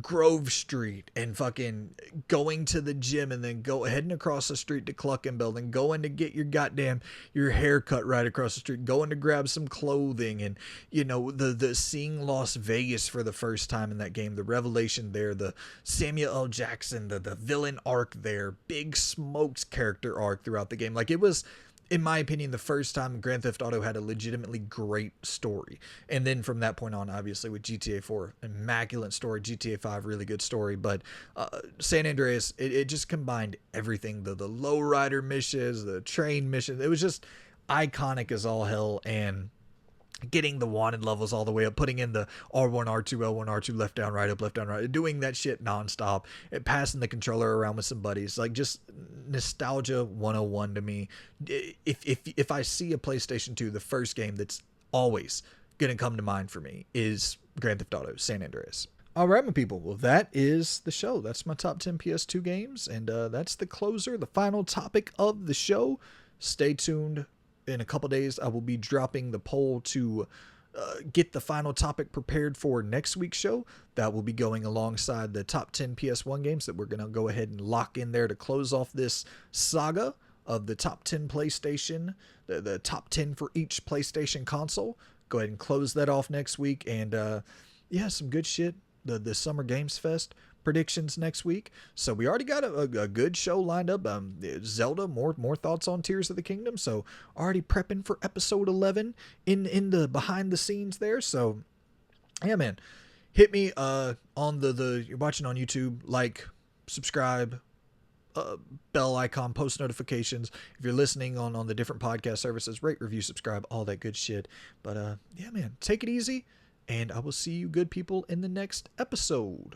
Grove Street, and fucking going to the gym, and then heading across the street to Cluckenbill, and going to get your hair cut right across the street, going to grab some clothing, and the seeing Las Vegas for the first time in that game, the revelation there, the Samuel L. Jackson, the villain arc there, Big Smoke's character arc throughout the game. Like, it was, in my opinion, the first time Grand Theft Auto had a legitimately great story. And then from that point on, obviously, with GTA 4, immaculate story, GTA 5, really good story. But San Andreas, it just combined everything. The lowrider missions, the train missions. It was just iconic as all hell. And getting the wanted levels all the way up, putting in the R1, R2, L1, R2, left down, right up, left down, right, doing that shit nonstop, and passing the controller around with some buddies. Like, just nostalgia 101 to me. If I see a PlayStation 2, the first game that's always going to come to mind for me is Grand Theft Auto San Andreas. All right, my people. Well, that is the show. That's my top 10 PS2 games, and that's the closer, the final topic of the show. Stay tuned. In a couple days, I will be dropping the poll to get the final topic prepared for next week's show. That will be going alongside the top 10 PS1 games that we're going to go ahead and lock in there to close off this saga of the top 10 PlayStation, the top 10 for each PlayStation console. Go ahead and close that off next week. And yeah, some good shit. The Summer Games Fest predictions next week. So we already got a good show lined up. Zelda, more thoughts on Tears of the Kingdom. So already prepping for episode 11 in the behind the scenes there. So yeah, man, hit me on the you're watching on YouTube, like, subscribe, bell icon, post notifications. If you're listening on the different podcast services, rate, review, subscribe, all that good shit. But yeah, man, take it easy. And I will see you good people in the next episode.